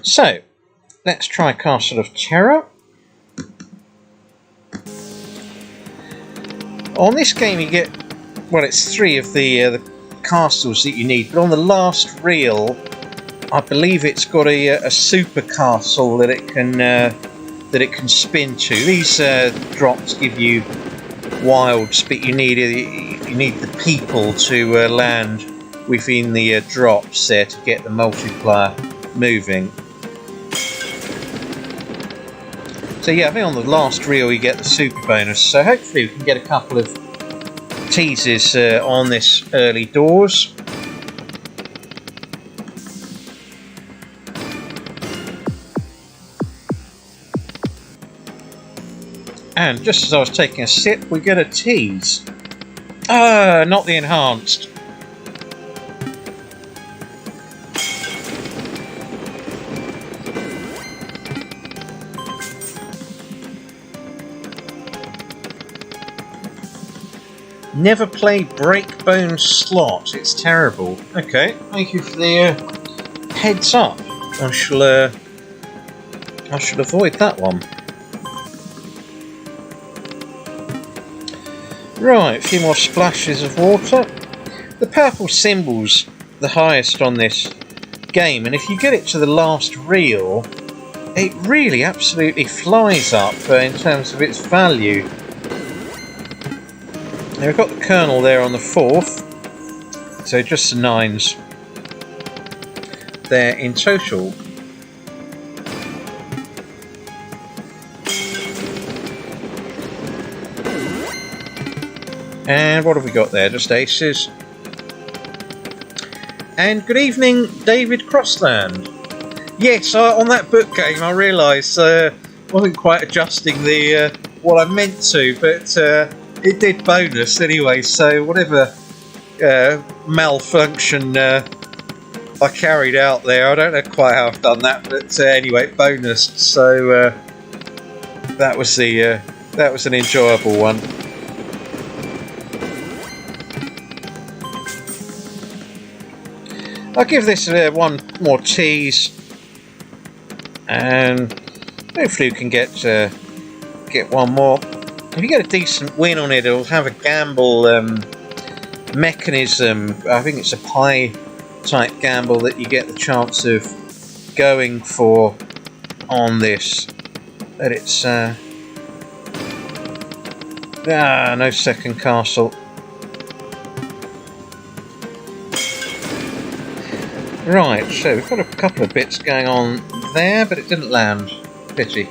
So, let's try Castle of Terror. On this game you get, well, it's 3 of the castles that you need, but on the last reel I believe it's got a super castle that it can spin to. These drops give you wilds, but you need the people to land within the drops there to get the multiplier moving. So yeah, I think on the last reel you get the super bonus, so hopefully we can get a couple of teases on this early doors. And just as I was taking a sip, we get a tease. Ah, not the enhanced. Never play Breakbone slot. It's terrible. Okay, thank you for the heads up. I shall avoid that one. Right, a few more splashes of water. The purple symbol's the highest on this game, and if you get it to the last reel, it really absolutely flies up in terms of its value. Now we've got the Colonel there on the 4th, so just the 9s there in total. And what have we got there? Just aces. And good evening, David Crossland. Yes, on that book game I realised wasn't quite adjusting the what I meant to, but it did bonus anyway. So whatever malfunction I carried out there, I don't know quite how I've done that, but anyway, it bonused. So that was an enjoyable one. I'll give this one more tease, and hopefully we can get one more. If you get a decent win on it, it'll have a gamble mechanism. I think it's a pie type gamble that you get the chance of going for on this. But it's no second castle. Right, so we've got a couple of bits going on there, but it didn't land. Pity.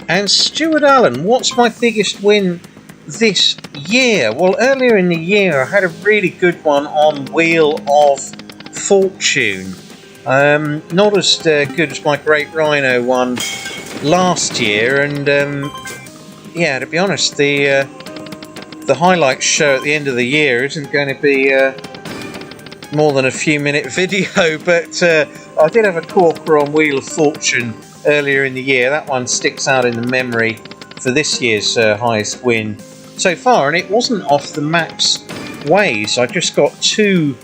And Stuart Allen, what's my biggest win this year? Well, earlier in the year I had a really good one on Wheel of Fortune. Not as good as my Great Rhino one last year, and yeah, to be honest, the highlights show at the end of the year isn't going to be more than a few minute video, but I did have a corker on Wheel of Fortune earlier in the year. That one sticks out in the memory for this year's highest win so far, and it wasn't off the max ways. I just got 2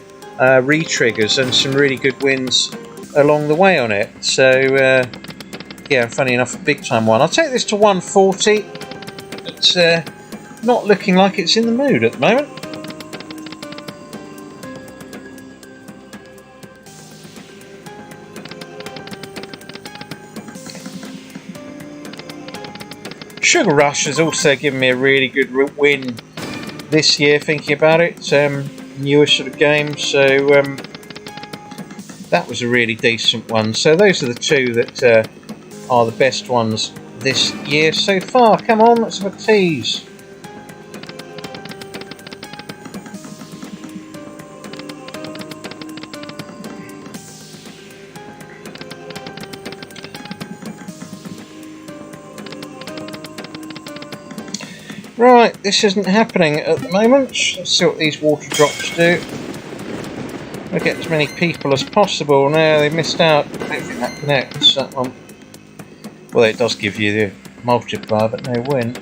re-triggers and some really good wins along the way on it. So yeah, funny enough, a big time one. I'll take this to 140. It's not looking like it's in the mood at the moment. Sugar Rush has also given me a really good win this year, thinking about it. Newer sort of game, so that was a really decent one. So those are the 2 that are the best ones this year so far. Come on, let's have a tease. Right, this isn't happening at the moment. Let's see what these water drops do. I'll get as many people as possible. Now they missed out. I don't think that connects, that one. Well, it does give you the multiplier, but no win.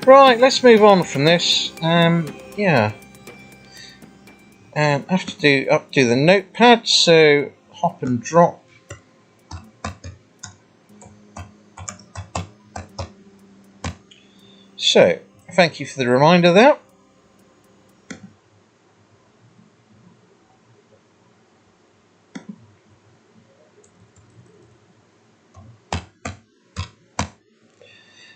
Right, let's move on from this. Yeah. I have to updo the notepad, so hop and drop. So, thank you for the reminder there.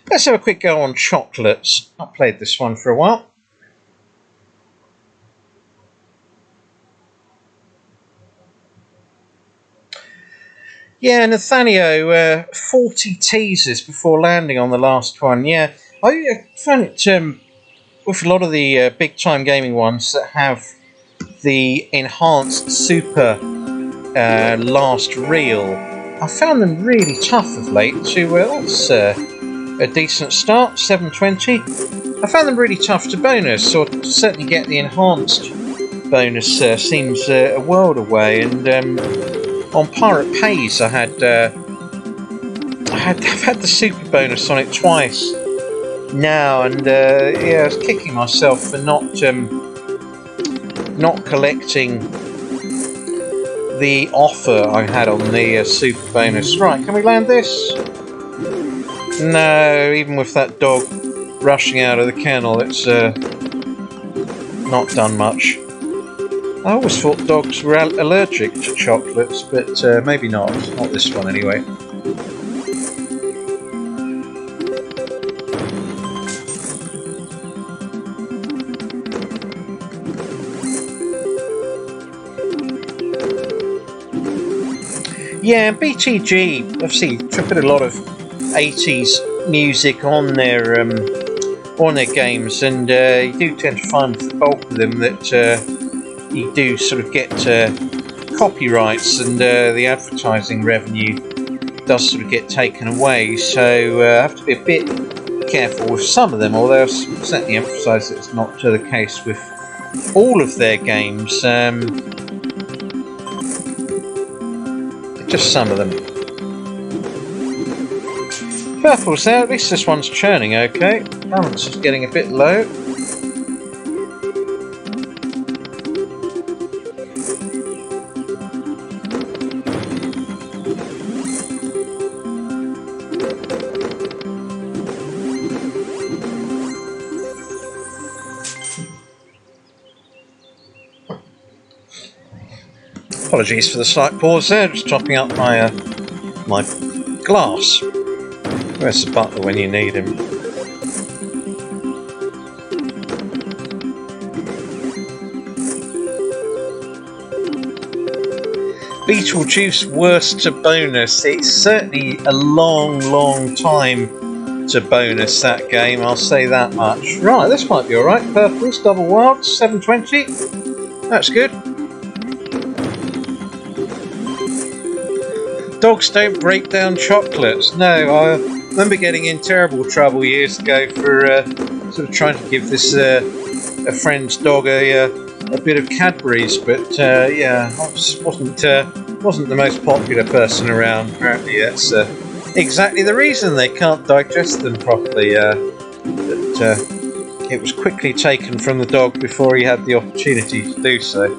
Let's have a quick go on chocolates. I've played this one for a while. Yeah, Nathaniel, 40 teasers before landing on the last one. Yeah, I found it with a lot of the big time gaming ones that have the enhanced super last reel. I found them really tough of late. That's a decent start, 720. I found them really tough to bonus, or to certainly get the enhanced bonus seems a world away. And on Pirate Pays, I've had the super bonus on it twice now, and yeah, I was kicking myself for not collecting the offer I had on the super bonus. Right, can we land this? No, even with that dog rushing out of the kennel, it's not done much. I always thought dogs were allergic to chocolates, but maybe not. Not this one anyway. Yeah, BTG obviously put a lot of 80s music on their games, and you do tend to find with the bulk of them that you do sort of get copyrights, and the advertising revenue does sort of get taken away. So I have to be a bit careful with some of them, although I certainly emphasise that it's not the case with all of their games. Just some of them. Purple's there, at least this one's churning okay. Balance is getting a bit low. Apologies for the slight pause there, just topping up my my glass. Where's the butler when you need him? Beetlejuice worst to bonus. It's certainly a long time to bonus that game, I'll say that much. Right, this might be alright. Purples, double wilds, 720. That's good. Dogs don't break down chocolates. No, I remember getting in terrible trouble years ago for sort of trying to give this a friend's dog a bit of Cadbury's, but yeah, I just wasn't the most popular person around. Apparently, that's exactly the reason they can't digest them properly. It was quickly taken from the dog before he had the opportunity to do so.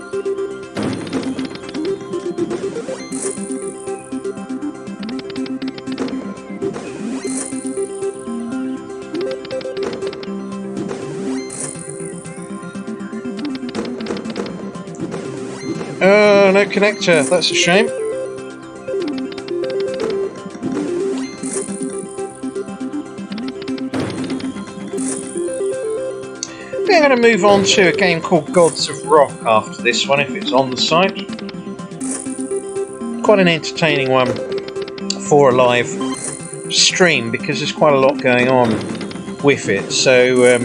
Oh, no connector, that's a shame. We're going to move on to a game called Gods of Rock after this one, if it's on the site. Quite an entertaining one for a live stream, because there's quite a lot going on with it. So,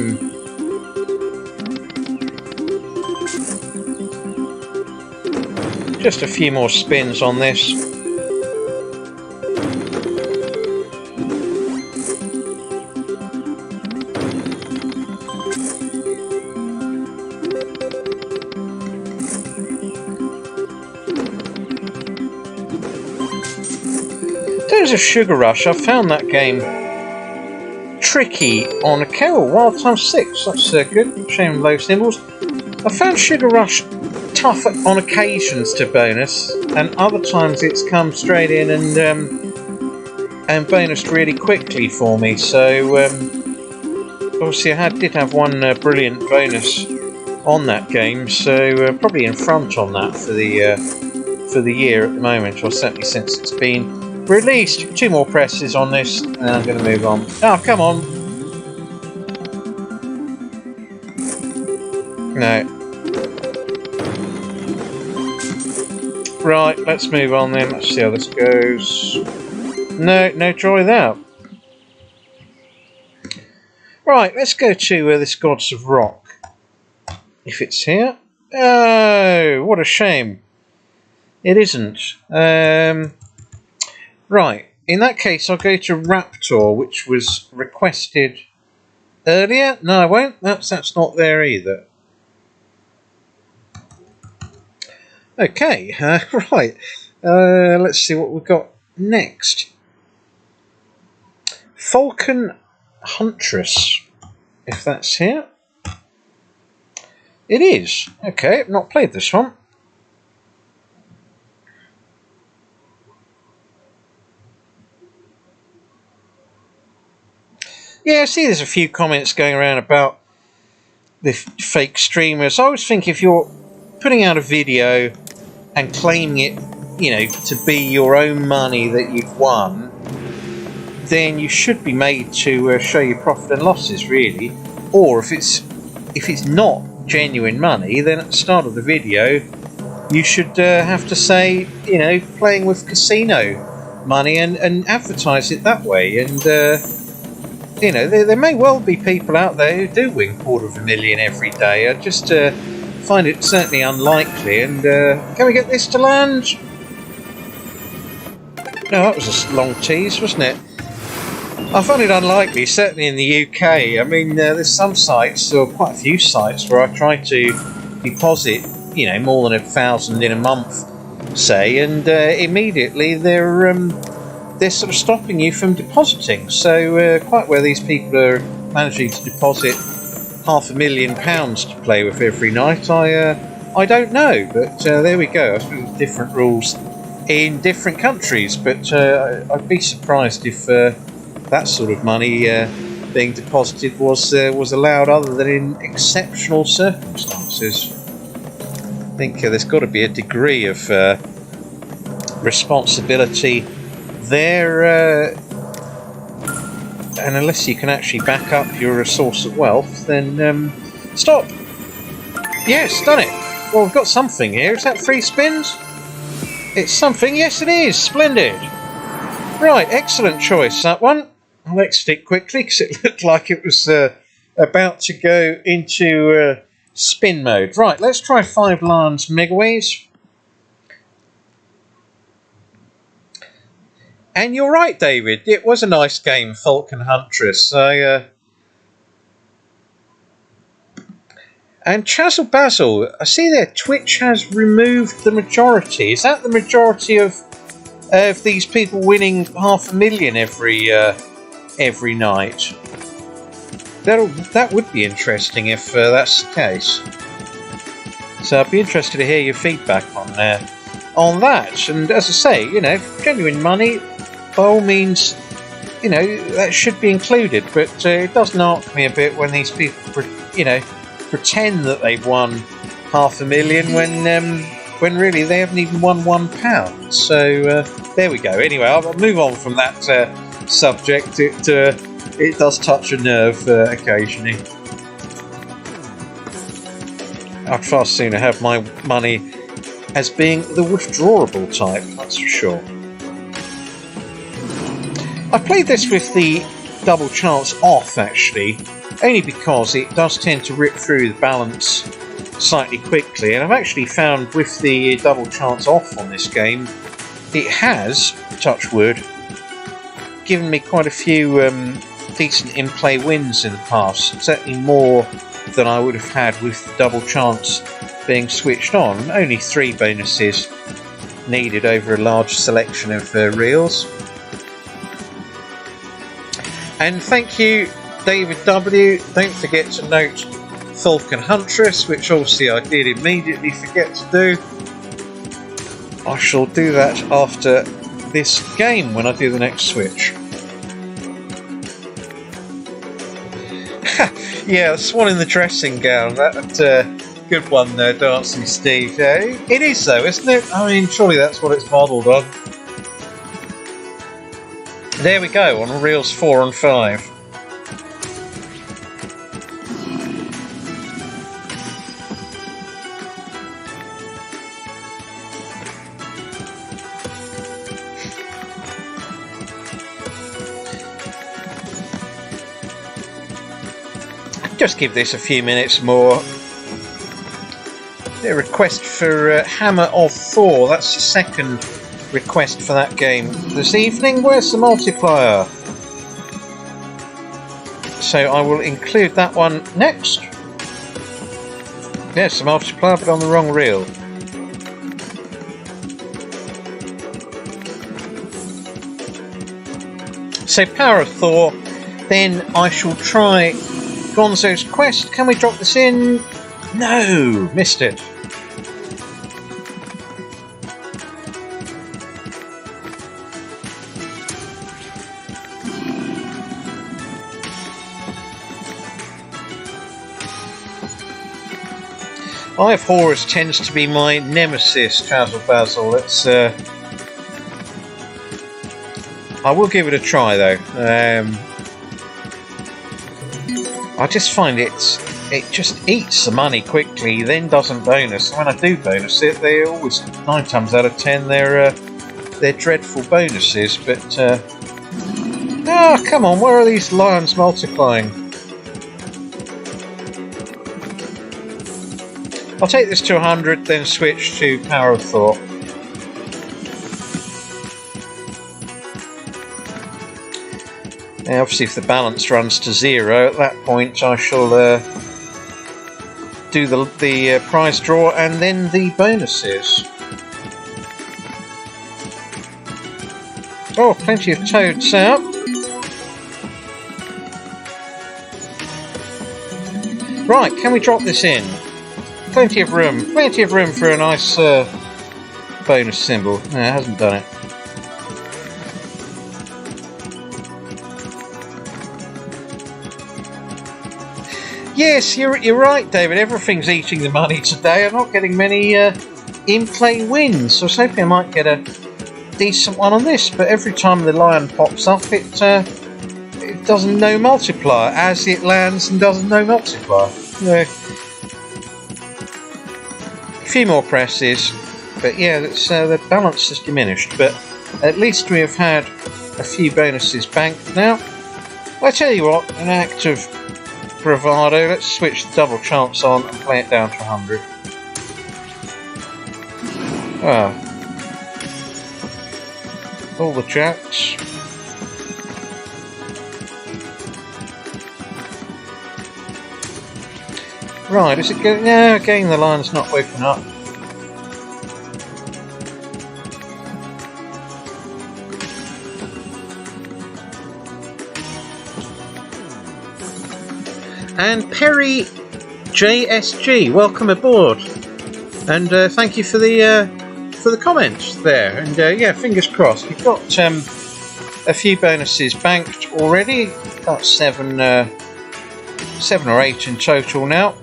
just a few more spins on this. In terms of Sugar Rush, I found that game tricky on a Wild Time 6. That's good. Shame low symbols. I found Sugar Rush tough on occasions to bonus, and other times it's come straight in and bonused really quickly for me. So obviously I did have one brilliant bonus on that game, so probably in front on that for the year at the moment, or certainly since it's been released. 2 more presses on this, and I'm going to move on. Oh, come on! No. Right, let's move on then. Let's see how this goes. No joy there. Right, let's go to this Gods of Rock. If it's here. Oh, what a shame. It isn't. Right, in that case I'll go to Raptor, which was requested earlier. No, I won't. That's not there either. Okay, right. Let's see what we've got next. Falcon Huntress, if that's here. It is. Okay, I've not played this one. Yeah, I see there's a few comments going around about the fake streamers. I always think if you're putting out a video and claiming it, you know, to be your own money that you've won, then you should be made to show your profit and losses, really. Or if it's not genuine money, then at the start of the video you should have to say, you know, playing with casino money and advertise it that way. And you know, there may well be people out there who do win $250,000 every day. I just find it certainly unlikely. And can we get this to land? No, that was a long tease, wasn't it? I find it unlikely, certainly in the UK. I mean, there's some sites, or quite a few sites, where I try to deposit, you know, more than $1,000 in a month, say, and immediately they're sort of stopping you from depositing. So quite where these people are managing to deposit £500,000 to play with every night, I don't know. But there we go. I suppose different rules in different countries. But I'd be surprised if that sort of money being deposited was allowed other than in exceptional circumstances. I think there's got to be a degree of responsibility there, and unless you can actually back up your source of wealth, then stop. Yes, done it. Well, we've got something here. Is that 3 spins? It's something. Yes, it is. Splendid. Right, excellent choice, that one. I'll exit it quickly because it looked like it was about to go into spin mode. Right, let's try 5 Lions Megaways. And you're right, David. It was a nice game, Falcon Huntress. And Chazzle Basil, I see there Twitch has removed the majority. Is that the majority of these people winning $500,000 every night? That would be interesting if that's the case. So I'd be interested to hear your feedback on that. And as I say, you know, genuine money, by all means, you know, that should be included. But it does knock me a bit when these people, you know, pretend that they've won $500,000 when really they haven't even won £1. So there we go. Anyway, I'll move on from that subject. It does touch a nerve occasionally. I'd far sooner have my money as being the withdrawable type, that's for sure. I played this with the double chance off, actually, only because it does tend to rip through the balance slightly quickly, and I've actually found with the double chance off on this game, it has, touch wood, given me quite a few decent in-play wins in the past, certainly more than I would have had with the double chance being switched on. Only 3 bonuses needed over a large selection of reels. And thank you, David W. Don't forget to note Falcon Huntress, which obviously I did immediately forget to do. I shall do that after this game when I do the next switch. Yeah, the swan in the dressing gown. That good one there, Dancing Steve. Yeah, it is though, isn't it? I mean, surely that's what it's modelled on. There we go, on reels 4 and 5. Just give this a few minutes more. A request for Hammer of Thor. That's the second request for that game this evening. Where's the multiplier? So I will include that one next. Yes, the multiplier, but on the wrong reel. So Power of Thor. Then I shall try Gonzo's Quest. Can we drop this in? No, missed it. Eye of Horus tends to be my nemesis, Trazzle Basil. It's I will give it a try though. I just find it just eats the money quickly, then doesn't bonus. And when I do bonus it, they're always 9 times out of 10 they're dreadful bonuses. But come on, where are these lions multiplying? I'll take this to 100, then switch to Power of Thor. Now, obviously, if the balance runs to 0, at that point I shall do the prize draw and then the bonuses. Oh, plenty of toads out. Right, can we drop this in? Plenty of room for a nice bonus symbol. No, it hasn't done it. Yes, you're right, David. Everything's eating the money today. I'm not getting many in-play wins. So I was hoping I might get a decent one on this, but every time the lion pops up, it doesn't know multiplier as it lands and doesn't know multiplier. A few more presses, but yeah, the balance has diminished. But at least we have had a few bonuses banked now. I tell you what, an act of bravado, let's switch the double chance on and play it down to 100. All the jacks. Right, is it good? No, again the line's not woken up. And Perry JSG, welcome aboard, and thank you for the comments there. And yeah, fingers crossed. We've got a few bonuses banked already. About 7 or 8 in total now.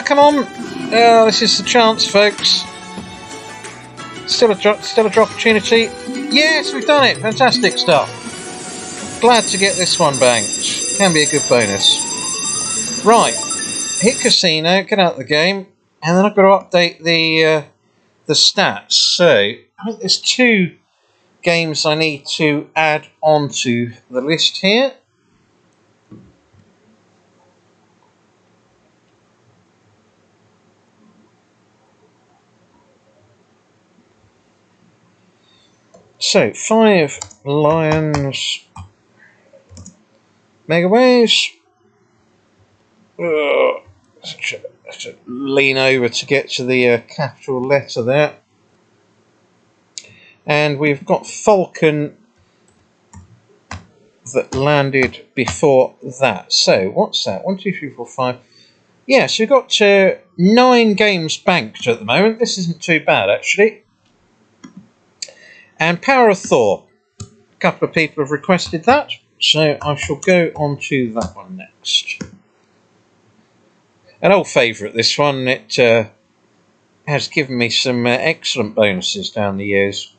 Come on! This is the chance, folks. Still a drop opportunity. Yes, we've done it. Fantastic stuff. Glad to get this one banked. Can be a good bonus. Right, hit casino, get out of the game, and then I've got to update the stats. So I think there's 2 games I need to add onto the list here. So 5 lions. Megaways. Have to lean over to get to the capital letter there. And we've got Falcon that landed before that. So what's that? 1, 2, 3, 4, 5. Yeah, so we've got 9 games banked at the moment. This isn't too bad actually. And Power of Thor. A couple of people have requested that. So I shall go on to that one next. An old favourite, this one. It has given me some excellent bonuses down the years.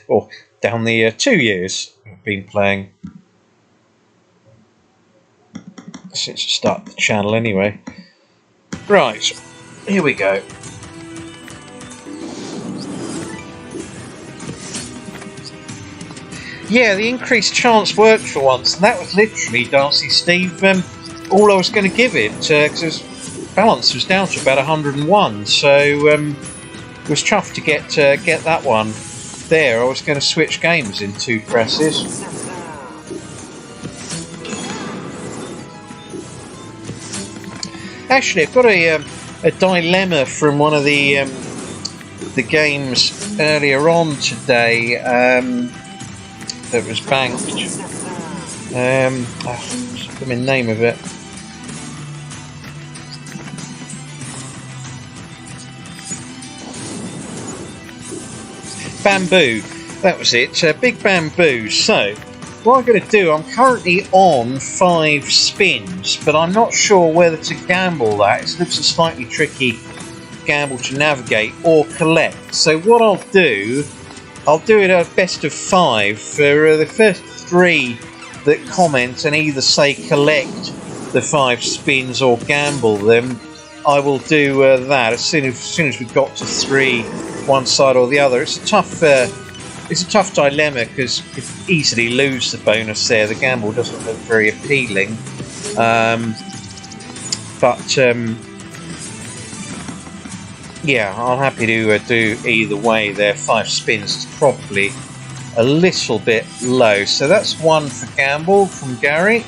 Or down the 2 years I've been playing. Since the start of the channel anyway. Right, here we go. Yeah, the increased chance worked for once, and that was literally, Darcy Steve, all I was going to give it, because balance was down to about 101, so it was tough to get that one there. I was going to switch games in 2 presses. Actually, I've got a dilemma from one of the games earlier on today that was banked. What's the name of it? Bamboo. That was it. Big Bamboo. So, what I'm going to do, I'm currently on 5 spins, but I'm not sure whether to gamble that. It looks a slightly tricky gamble to navigate or collect. So what I'll do it at best of 5 for the first 3 that comment and either say collect the 5 spins or gamble them. I will do that as soon as we've got to 3, one side or the other. It's a tough dilemma because you could easily lose the bonus there. The gamble doesn't look very appealing, but yeah, I'm happy to do either way there. 5 spins is probably a little bit low. So that's 1 for gamble from Gary.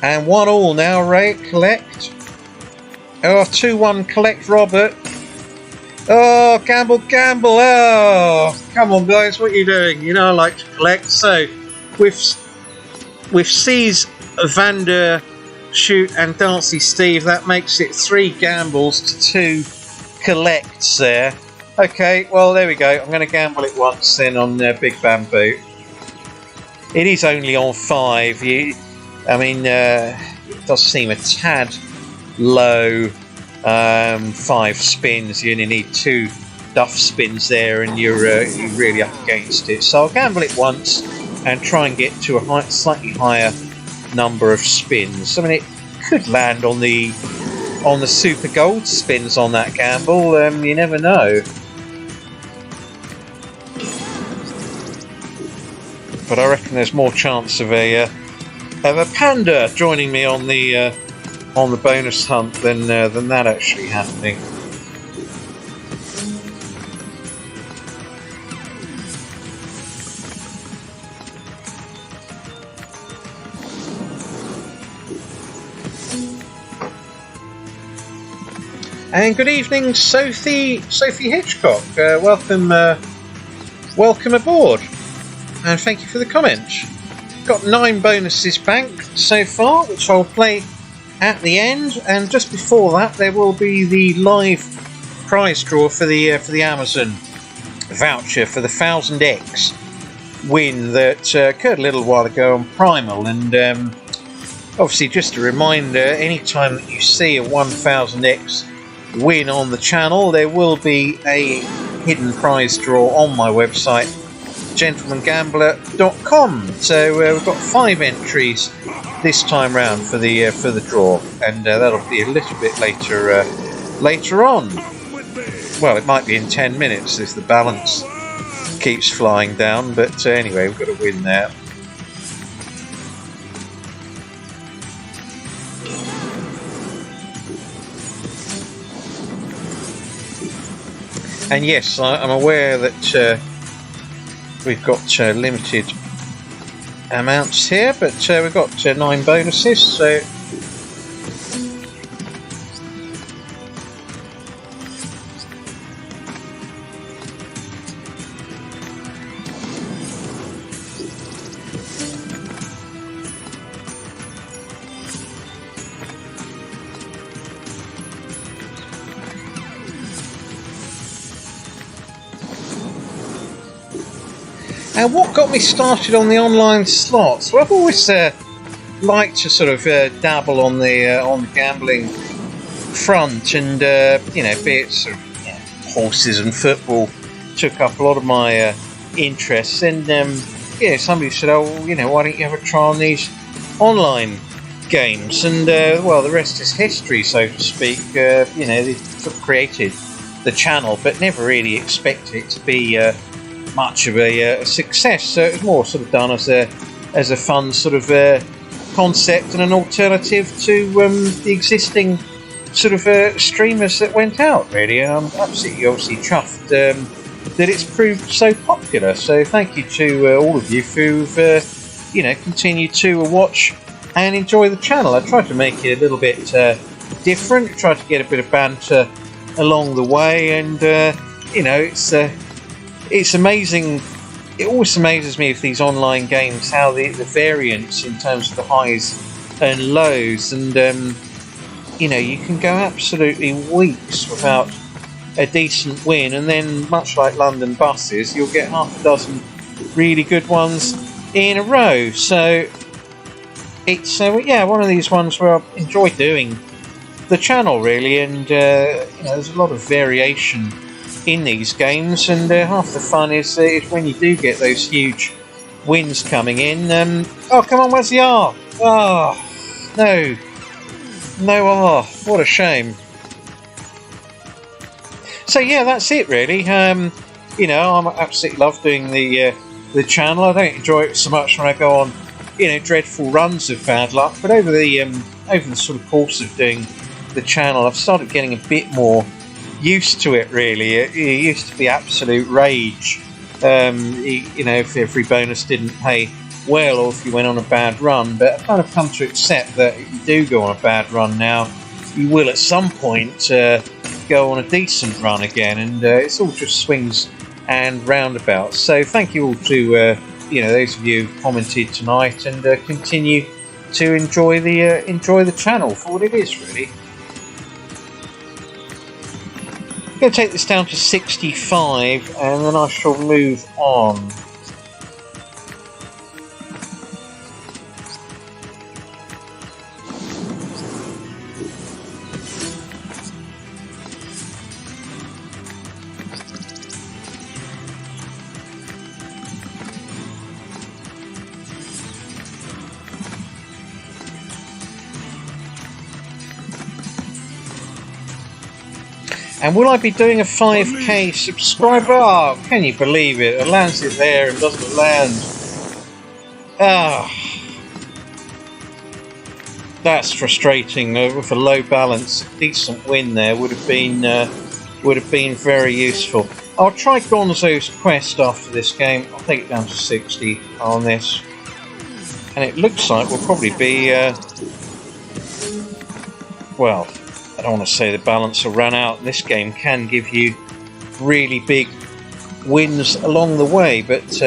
And 1 all now, Ray. Collect. Oh, 2-1 collect, Robert. Oh, gamble. Oh, come on, guys. What are you doing? You know I like to collect. So with C's, Vander, Shoot and Darcy Steve, that makes it 3 gambles to 2 collects there. Okay, well, there we go. I'm going to gamble it once then on Big Bamboo. It is only on 5. It does seem a tad low. 5 spins. You only need 2 duff spins there, and you're really up against it. So I'll gamble it once and try and get to a slightly higher number of spins. I mean, it could land on the super gold spins on that gamble. You never know. But I reckon there's more chance of a panda joining me on the bonus hunt than that actually happening. And good evening, Sophie Hitchcock. Welcome aboard, and thank you for the comments. Got 9 bonuses banked so far, which I'll play at the end, and just before that there will be the live prize draw for the Amazon voucher for the 1000X win that occurred a little while ago on Primal. And obviously, just a reminder, anytime that you see a 1000X win on the channel, there will be a hidden prize draw on my website, gentlemangambler.com. So we've got 5 entries this time round for the draw, and that'll be a little bit later on. Well, it might be in 10 minutes if the balance keeps flying down, but anyway, we've got to win there. And yes, I'm aware that we've got limited amounts here, but we've got 9 bonuses, so and what got me started on the online slots? Well, I've always liked to sort of dabble on the gambling front, and be it sort of horses and football took up a lot of my interests. And somebody said, "Oh, why don't you have a try on these online games?" And well, the rest is history, so to speak. They sort of created the channel, but never really expected it to be much of a success. So it was more sort of done as a fun sort of concept and an alternative to the existing sort of streamers that went out. Really, I'm absolutely obviously chuffed that it's proved so popular. So thank you to all of you who've continued to watch and enjoy the channel. I tried to make it a little bit different. Tried to get a bit of banter along the way, and it's amazing. It always amazes me with these online games how the variance in terms of the highs and lows, and you can go absolutely weeks without a decent win, and then much like London buses, you'll get half a dozen really good ones in a row. So it's one of these ones where I enjoy doing the channel really, and there's a lot of variation in these games, and half the fun is when you do get those huge wins coming in. Oh, come on, where's the R? Oh, no R. What a shame. So yeah, that's it really. I absolutely love doing the channel. I don't enjoy it so much when I go on dreadful runs of bad luck, but over the sort of course of doing the channel, I've started getting a bit more used to it really. It used to be absolute rage, if every bonus didn't pay well or if you went on a bad run, but I've kind of come to accept that if you do go on a bad run now, you will at some point go on a decent run again, and it's all just swings and roundabouts. So thank you all to those of you who commented tonight, and continue to enjoy the channel for what it is really. I'm going to take this down to 65, and then I shall move on. And will I be doing a 5k subscriber? Oh, can you believe it? It lands it there and doesn't land. Ah, that's frustrating. With a low balance, a decent win there would have been very useful. I'll try Gonzo's quest after this game. I'll take it down to 60 on this, and it looks like we'll probably be well, I don't want to say the balance will run out. This game can give you really big wins along the way, but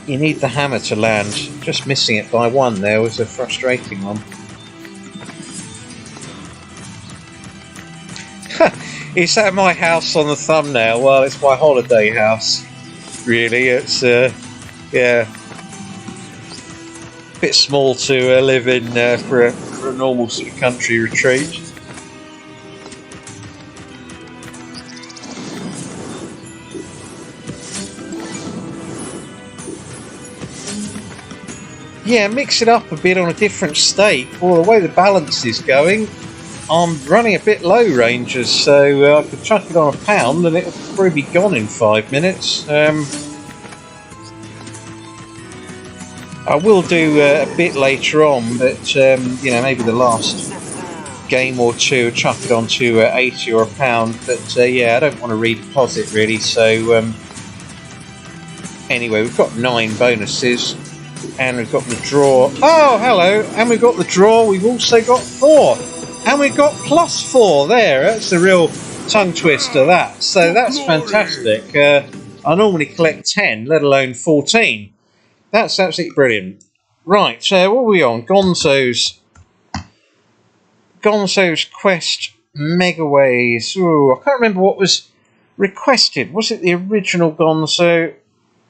you need the hammer to land. Just missing it by one there was a frustrating one. Is that my house on the thumbnail? Well, it's my holiday house, really. It's yeah, a bit small to live in for a normal sort of country retreat. Yeah, mix it up a bit on a different stake. Well, the way the balance is going, I'm running a bit low, Rangers, so I could chuck it on £1 and it'll probably be gone in 5 minutes. I will do a bit later on, but maybe the last game or two, chuck it on to 80 or £1. But yeah, I don't want to redeposit really. So anyway, we've got 9 bonuses, and we've got the draw. Oh, hello! And we've got the draw. We've also got Thor, and we've got +4 there. That's a real tongue twister. That. So that's fantastic. I normally collect 10, let alone 14. That's absolutely brilliant. Right, so what are we on? Gonzo's Quest Megaways. Ooh, I can't remember what was requested. Was it the original Gonzo?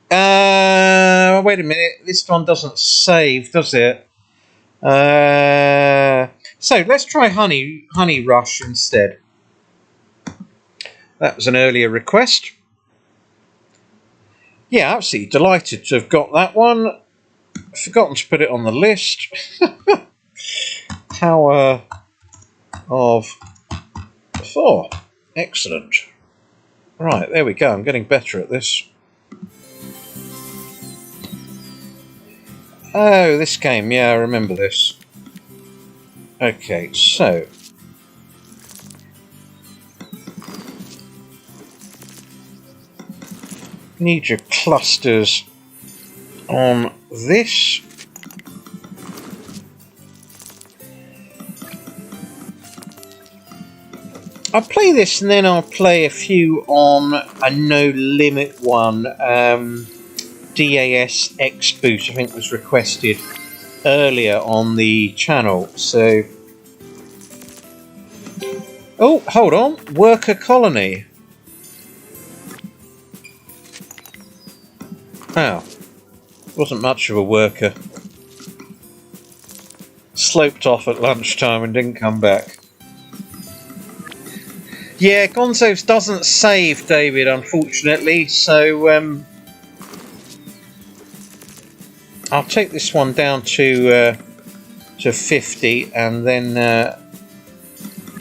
Wait a minute. This one doesn't save, does it? So let's try Honey Rush instead. That was an earlier request. Yeah, absolutely delighted to have got that one. Forgotten to put it on the list. Tower of Thor. Excellent. Right, there we go. I'm getting better at this. Oh, this game. Yeah, I remember this. Okay, so need your clusters on this. I'll play this and then I'll play a few on a no limit one. DAS X Boot, I think, was requested earlier on the channel. So, oh, hold on, worker colony. Oh, wasn't much of a worker. Sloped off at lunchtime and didn't come back. Yeah, Gonzo's doesn't save, David, unfortunately, so I'll take this one down to 50, and then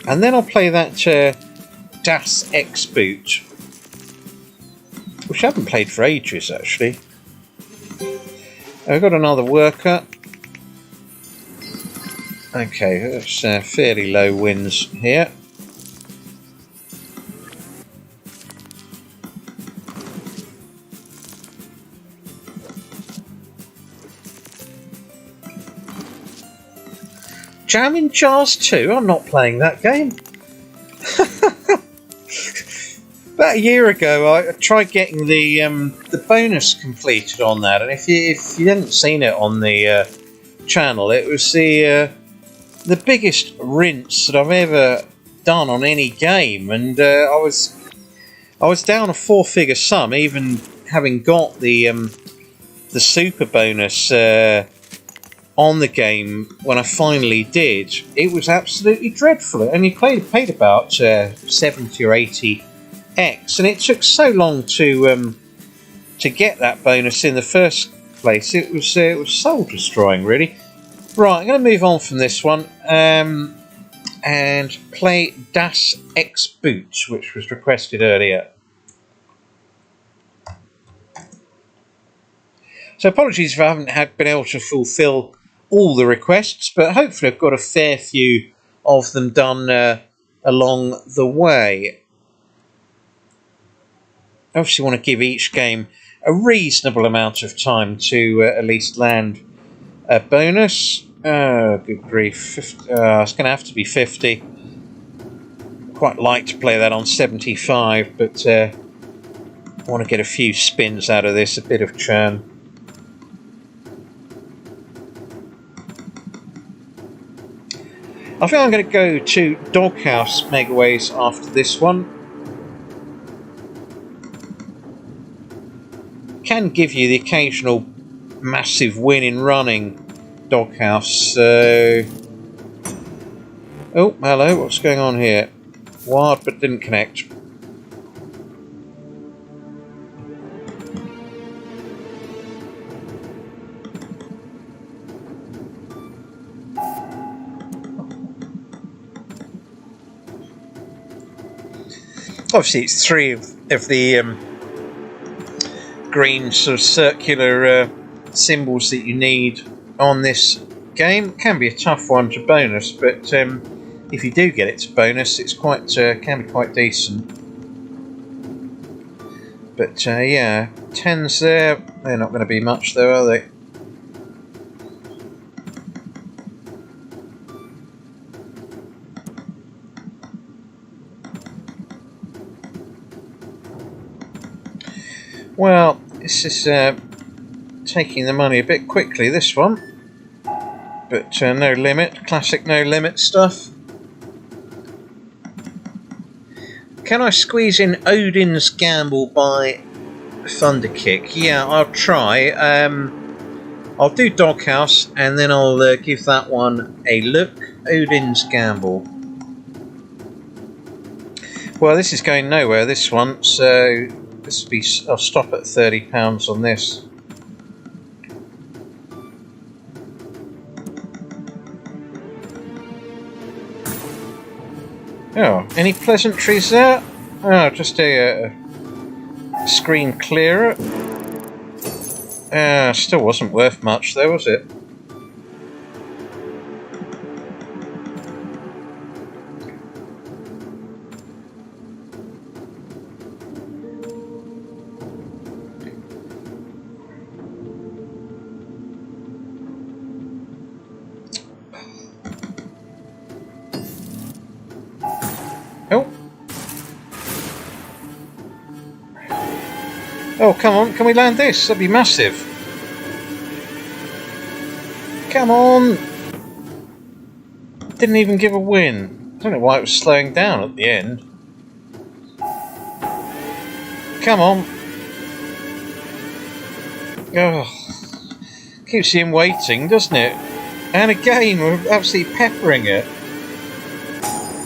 I'll play that DAS X Boot, which I haven't played for ages, actually. I've got another worker. Okay, that's fairly low wins here. Jam in Jars 2? I'm not playing that game. About a year ago, I tried getting the bonus completed on that, and if you hadn't seen it on the channel, it was the biggest rinse that I've ever done on any game, and I was down a 4-figure sum, even having got the super bonus on the game. When I finally did, it was absolutely dreadful. And you paid about 70 or 80 X, and it took so long to get that bonus in the first place. It was soul destroying, really. Right, I'm going to move on from this one and play DAS X Boot, which was requested earlier. So apologies if I haven't been able to fulfil all the requests, but hopefully I've got a fair few of them done along the way. I obviously want to give each game a reasonable amount of time to at least land a bonus. Oh, good grief. 50, it's going to have to be 50. Quite like to play that on 75, but I want to get a few spins out of this, a bit of churn. I think I'm going to go to Doghouse Megaways after this one. Can give you the occasional massive win in running Doghouse. So, oh, hello, what's going on here? Wired but didn't connect. Obviously, it's 3 of the green sort of circular symbols that you need on this game. Can be a tough one to bonus, but if you do get it to bonus, it's quite can be quite decent. But yeah, 10s there. They're not going to be much, though, are they? Well, this is taking the money a bit quickly, this one. But no limit, classic no limit stuff. Can I squeeze in Odin's Gamble by Thunderkick? Yeah, I'll try. I'll do Doghouse and then I'll give that one a look. Odin's Gamble. Well, this is going nowhere, this one, so this will be, I'll stop at £30 on this. Oh, any pleasantries there? Oh, just a screen clearer. Still wasn't worth much though, was it? Oh, come on, can we land this? That'd be massive. Come on! Didn't even give a win. I don't know why it was slowing down at the end. Come on. Oh, keeps him waiting, doesn't it? And again, we're absolutely peppering it.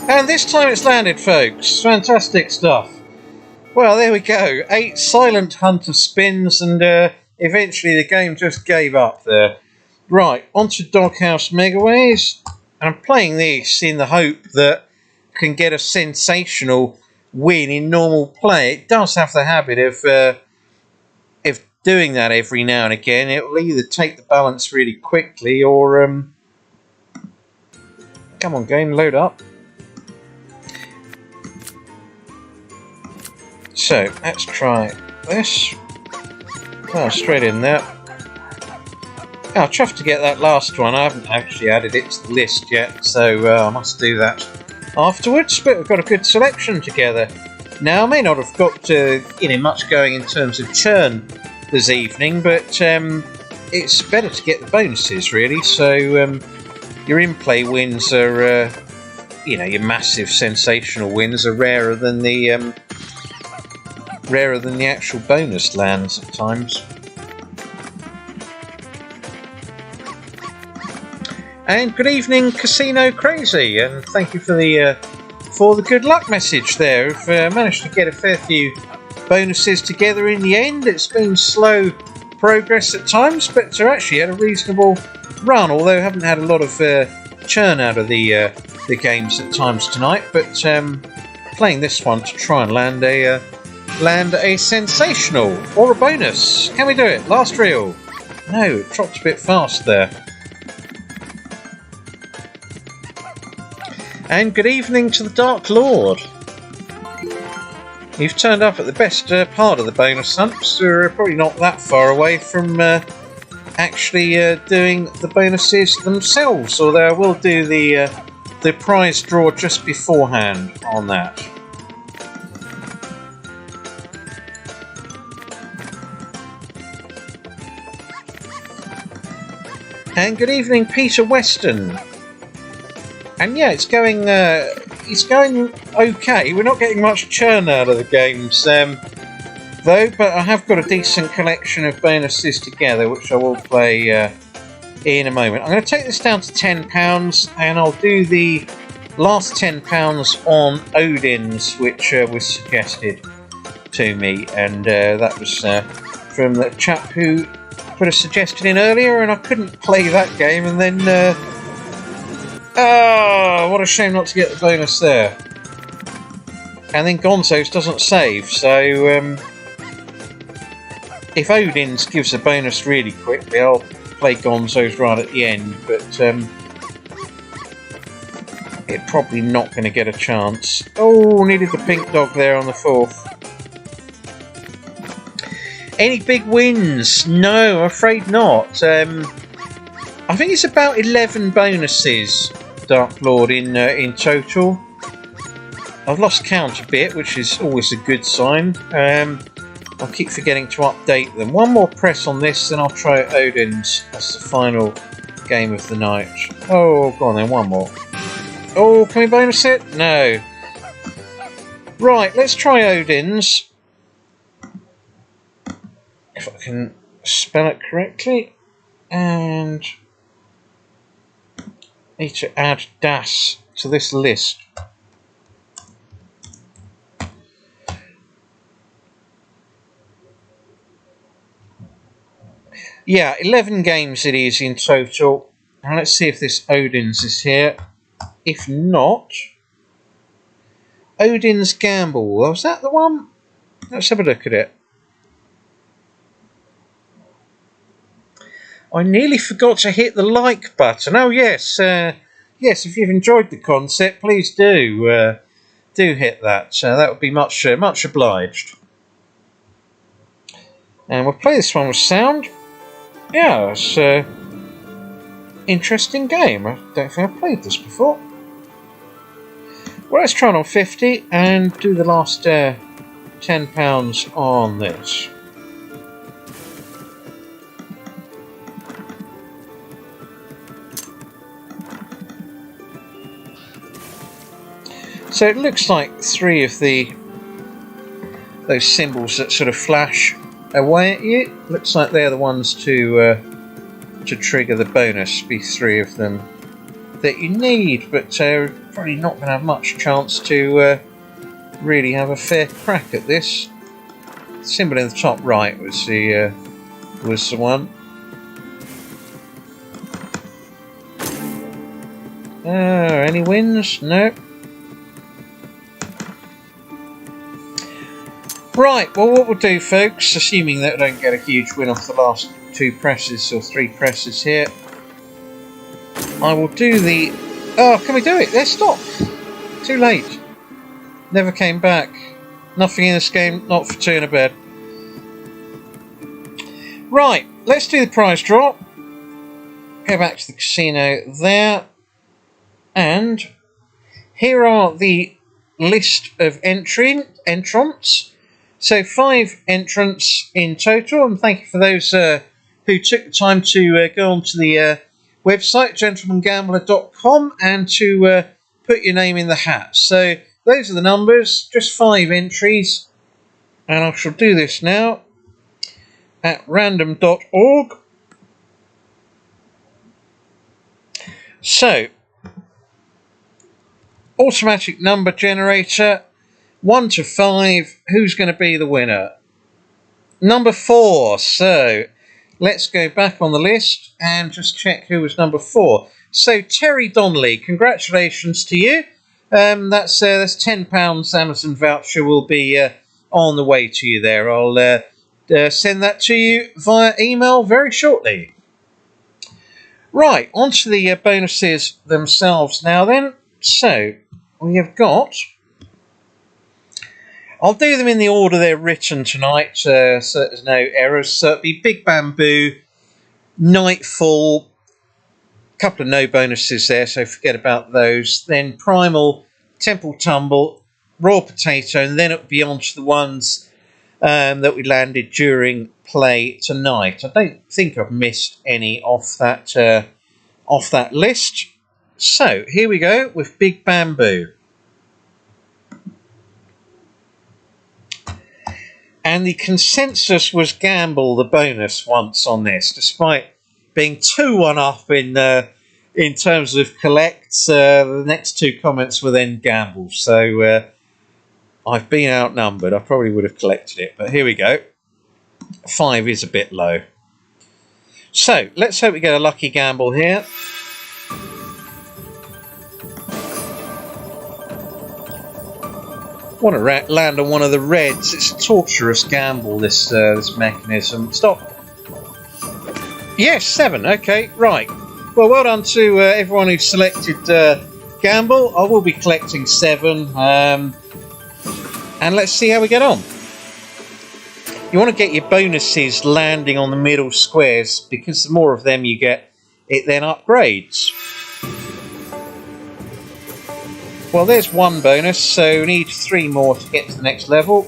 And this time it's landed, folks. Fantastic stuff. Well, there we go. 8 silent hunter spins, and eventually the game just gave up there. Right, onto Doghouse Megaways. I'm playing this in the hope that I can get a sensational win in normal play. It does have the habit of doing that every now and again. It will either take the balance really quickly or... Come on, game, load up. So, let's try this. Oh, straight in there. Oh, chuffed to get that last one. I haven't actually added it to the list yet, so I must do that afterwards. But we've got a good selection together. Now, I may not have got much going in terms of churn this evening, but it's better to get the bonuses, really. So your in-play wins are, your massive sensational wins are rarer than the actual bonus lands at times. And good evening, Casino Crazy, and thank you for the good luck message there. We've managed to get a fair few bonuses together in the end. It's been slow progress at times, but actually had a reasonable run, although I haven't had a lot of churn out of the games at times tonight, but playing this one to try and land a sensational or a bonus. Can we do it? Last reel. No, it dropped a bit fast there. And good evening to the Dark Lord. You've turned up at the best part of the bonus humps. We're probably not that far away from actually doing the bonuses themselves, although I will do the prize draw just beforehand on that. And good evening, Peter Weston. And yeah, it's going okay. We're not getting much churn out of the games, though, but I have got a decent collection of bonuses together, which I will play in a moment. I'm going to take this down to £10, and I'll do the last £10 on Odin's, which was suggested to me, and that was from the chap who put a suggestion in earlier, and I couldn't play that game, and then oh, what a shame not to get the bonus there. And then Gonzo's doesn't save, so if Odin's gives a bonus really quickly, I'll play Gonzo's right at the end, but it's probably not going to get a chance. Oh, needed the pink dog there on the 4th. Any big wins? No, I'm afraid not. I think it's about 11 bonuses, Dark Lord, in total. I've lost count a bit, which is always a good sign. I'll keep forgetting to update them. One more press on this, then I'll try Odin's as the final game of the night. Oh, go on then, one more. Oh, can we bonus it? No. Right, let's try Odin's. If I can spell it correctly. And need to add Das to this list. Yeah, 11 games it is in total. And let's see if this Odin's is here. If not, Odin's Gamble. Was that the one? Let's have a look at it. I nearly forgot to hit the like button. Oh yes, yes. If you've enjoyed the concept, please do hit that. That would be much obliged. And we'll play this one with sound. Yeah, it's interesting game. I don't think I've played this before. Well, let's try it on 50 and do the last £10 on this. So it looks like 3 of those symbols that sort of flash away at you. Looks like they're the ones to trigger the bonus. Be 3 of them that you need, but probably not going to have much chance to really have a fair crack at this. The symbol in the top right was the one. Any wins? No. Right, well what we'll do, folks, assuming that I don't get a huge win off the last 2 presses or 3 presses here, I will do the... Oh, can we do it? Let's stop. Too late. Never came back. Nothing in this game, not for turn of bed. Right, let's do the prize draw. Go back to the casino there. And here are the list of entrants. So 5 entrants in total, and thank you for those who took the time to go onto the website, gentlemangambler.com, and to put your name in the hat. So those are the numbers, just 5 entries, and I shall do this now at random.org. So, automatic number generator. 1 to 5, who's going to be the winner? Number 4, so let's go back on the list and just check who was number 4. So Terry Donnelly, congratulations to you. That's £10 Amazon voucher will be on the way to you there. I'll send that to you via email very shortly. Right, on to the bonuses themselves now then. So we have got... I'll do them in the order they're written tonight, so there's no errors. So it'll be Big Bamboo, Nightfall, a couple of no bonuses there, so forget about those. Then Primal, Temple Tumble, Raw Potato, and then it'll be on to the ones that we landed during play tonight. I don't think I've missed any off that list. So here we go with Big Bamboo. And the consensus was gamble the bonus once on this, despite being 2-1 up in terms of collects. The next 2 comments were then gamble. So I've been outnumbered. I probably would have collected it, but here we go. 5 is a bit low. So let's hope we get a lucky gamble here. Want to land on one of the reds. It's a torturous gamble, this mechanism. Stop. Yes, 7. Okay, right. Well, well done to everyone who selected gamble. I will be collecting 7. And let's see how we get on. You want to get your bonuses landing on the middle squares, because the more of them you get, it then upgrades. Well, there's 1 bonus, so we need 3 more to get to the next level.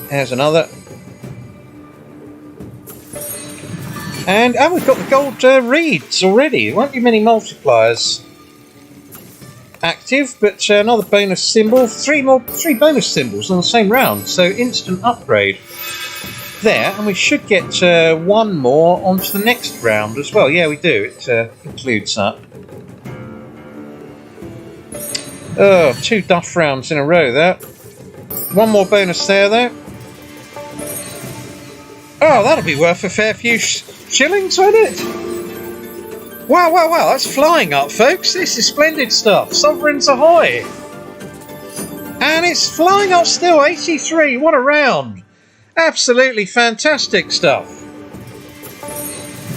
There's another. And we've got the gold reeds already. There won't be many multipliers active, but another bonus symbol. 3 bonus symbols on the same round, so instant upgrade there. And we should get 1 more onto the next round as well. Yeah, we do. It includes that. Oh, 2 duff rounds in a row there. 1 more bonus there, though. Oh, that'll be worth a fair few shillings, won't it? Wow, wow, wow, that's flying up, folks. This is splendid stuff. Sovereigns ahoy. And it's flying up still, 83. What a round. Absolutely fantastic stuff.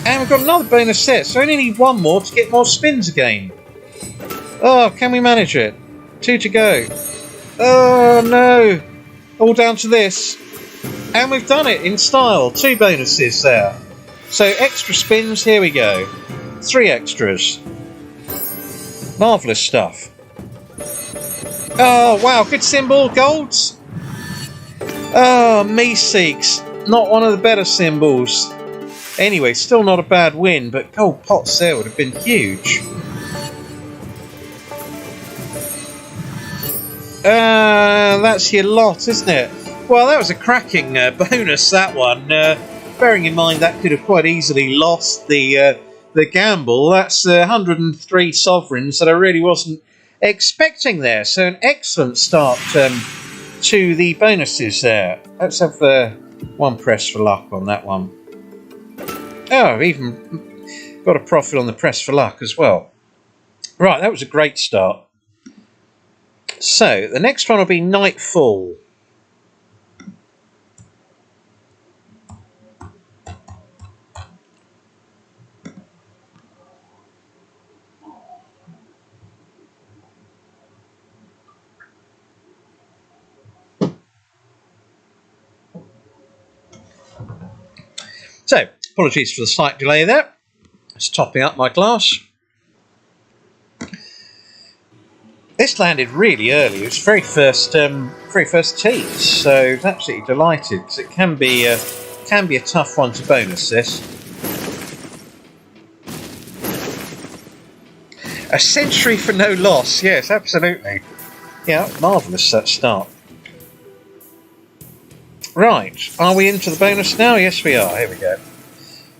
And we've got another bonus set, so we only need one more to get more spins again. Oh, can we manage it? 2 to go. Oh no! All down to this. And we've done it in style. 2 bonuses there. So extra spins, here we go. 3 extras. Marvellous stuff. Oh wow, good symbol, golds. Oh, Meeseeks. Not one of the better symbols. Anyway, still not a bad win, but gold pots there would have been huge. That's your lot, isn't it? Well, that was a cracking bonus, that one. Bearing in mind that could have quite easily lost the gamble. That's 103 sovereigns that I really wasn't expecting there. So an excellent start to the bonuses there. Let's have 1 press for luck on that one. Oh, I've even got a profit on the press for luck as well. Right, that was a great start. So, the next one will be Nightfall. So, apologies for the slight delay there. Just topping up my glass. This landed really early. It was very first tease, so I was absolutely delighted because it can be a tough one to bonus this. A century for no loss. Yes, absolutely. Yeah, marvellous that start. Right, are we into the bonus now? Yes, we are. Here we go.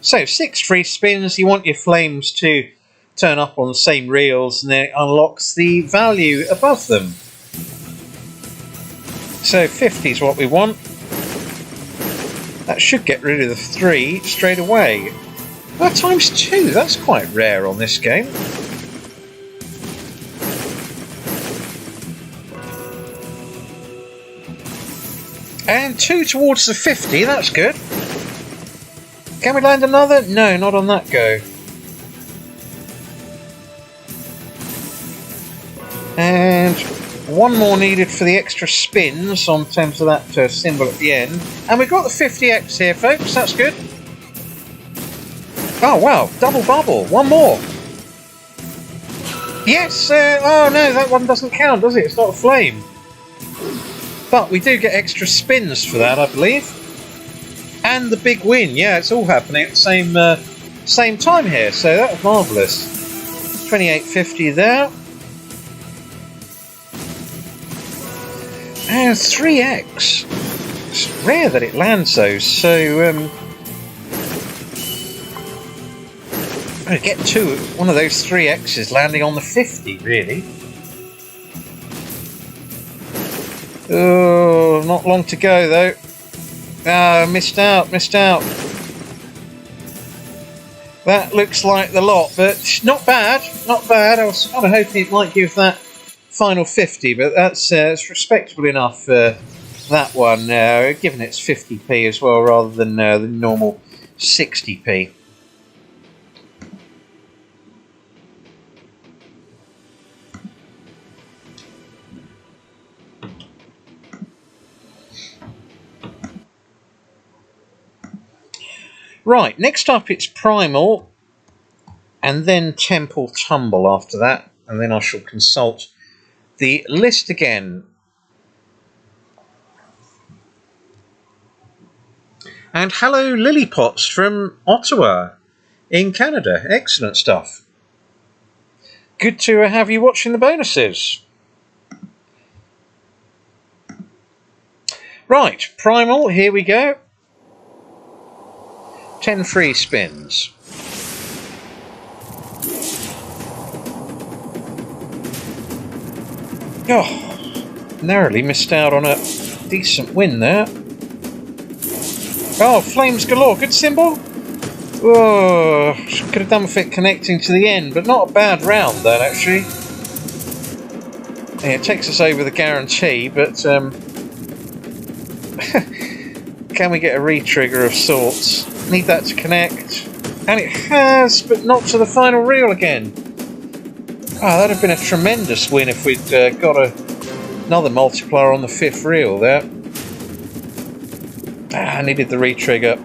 So 6 free spins. You want your flames to turn up on the same reels, and then it unlocks the value above them. So 50 is what we want. That should get rid of the 3 straight away. Well, times 2, that's quite rare on this game. And 2 towards the 50, that's good. Can we land another? No, not on that go. And 1 more needed for the extra spins on terms of that symbol at the end. And we've got the 50x here, folks. That's good. Oh, wow. Double bubble. 1 more. Yes. Oh, no. That one doesn't count, does it? It's not a flame. But we do get extra spins for that, I believe. And the big win. Yeah, it's all happening at the same time here. So that was marvellous. 28.50 there. And 3x. It's rare that it lands those, so I get one of those 3x's landing on the 50, really. Oh, not long to go though. Ah, missed out. That looks like the lot, but not bad. I was kind of hoping it might give that final 50, but that's it's respectable enough for that one, given it's 50p as well rather than the normal 60p. Right, next up it's Primal, and then Temple Tumble after that, and then I shall consult the list again. And hello Lilypots from Ottawa in Canada. Excellent stuff. Good to have you watching the bonuses. Right, Primal, here we go. 10 free spins. Oh, narrowly missed out on a decent win there. Oh, flames galore, good symbol. Oh, could have done with it connecting to the end, but not a bad round that actually. Yeah, it takes us over the guarantee, but can we get a re-trigger of sorts? Need that to connect. And it has, but not to the final reel again. Oh, that'd have been a tremendous win if we'd got another multiplier on the 5th reel there. I needed the re-trigger.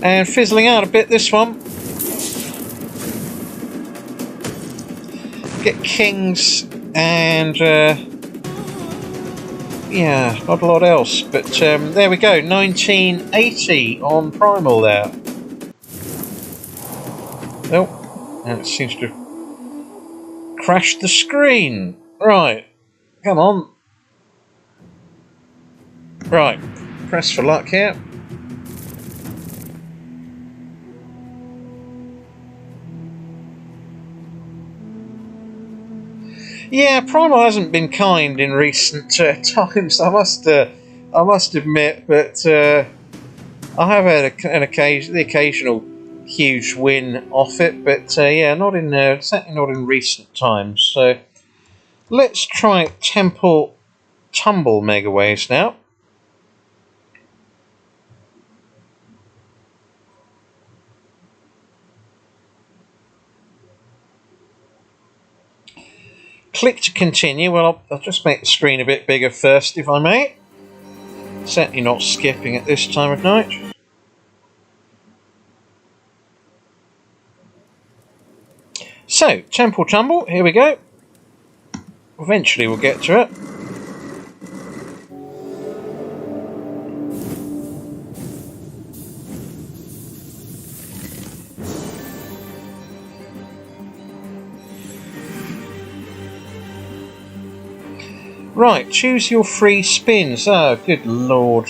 And fizzling out a bit this one. Get kings and yeah, not a lot else. But there we go, 1980 on Primal there. Oh, and it seems to have crashed the screen. Right, come on. Right, press for luck here. Yeah, Primal hasn't been kind in recent times. I must admit, but I have had the occasional huge win off it, but yeah, not in certainly not in recent times. So let's try Temple Tumble Megaways now. Click to continue. Well, I'll just make the screen a bit bigger first, if I may. Certainly not skipping at this time of night. So, Temple Tumble, here we go. Eventually we'll get to it. Right, choose your free spins. Oh, good lord.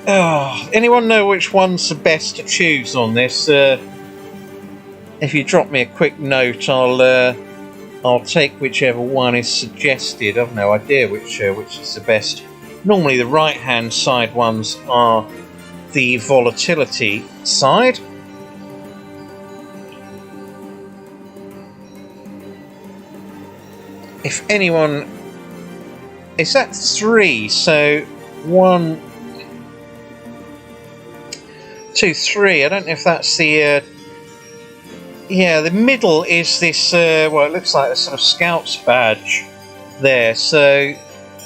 Oh, anyone know which one's the best to choose on this? If you drop me a quick note, I'll take whichever one is suggested. I've no idea which is the best. Normally the right-hand side ones are the volatility side. If anyone... Is that 3? So 1, 2, 3. I don't know if that's the... yeah, the middle is this... well, it looks like a sort of Scouts badge there. So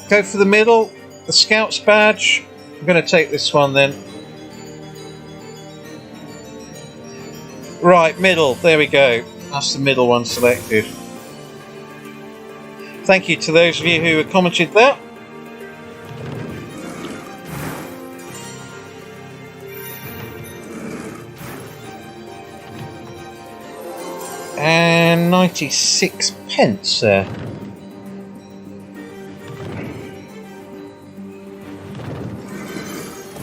go for the middle, the Scouts badge. I'm going to take this one then. Right, middle. There we go. That's the middle one selected. Thank you to those of you who have commented that. And 96 pence there.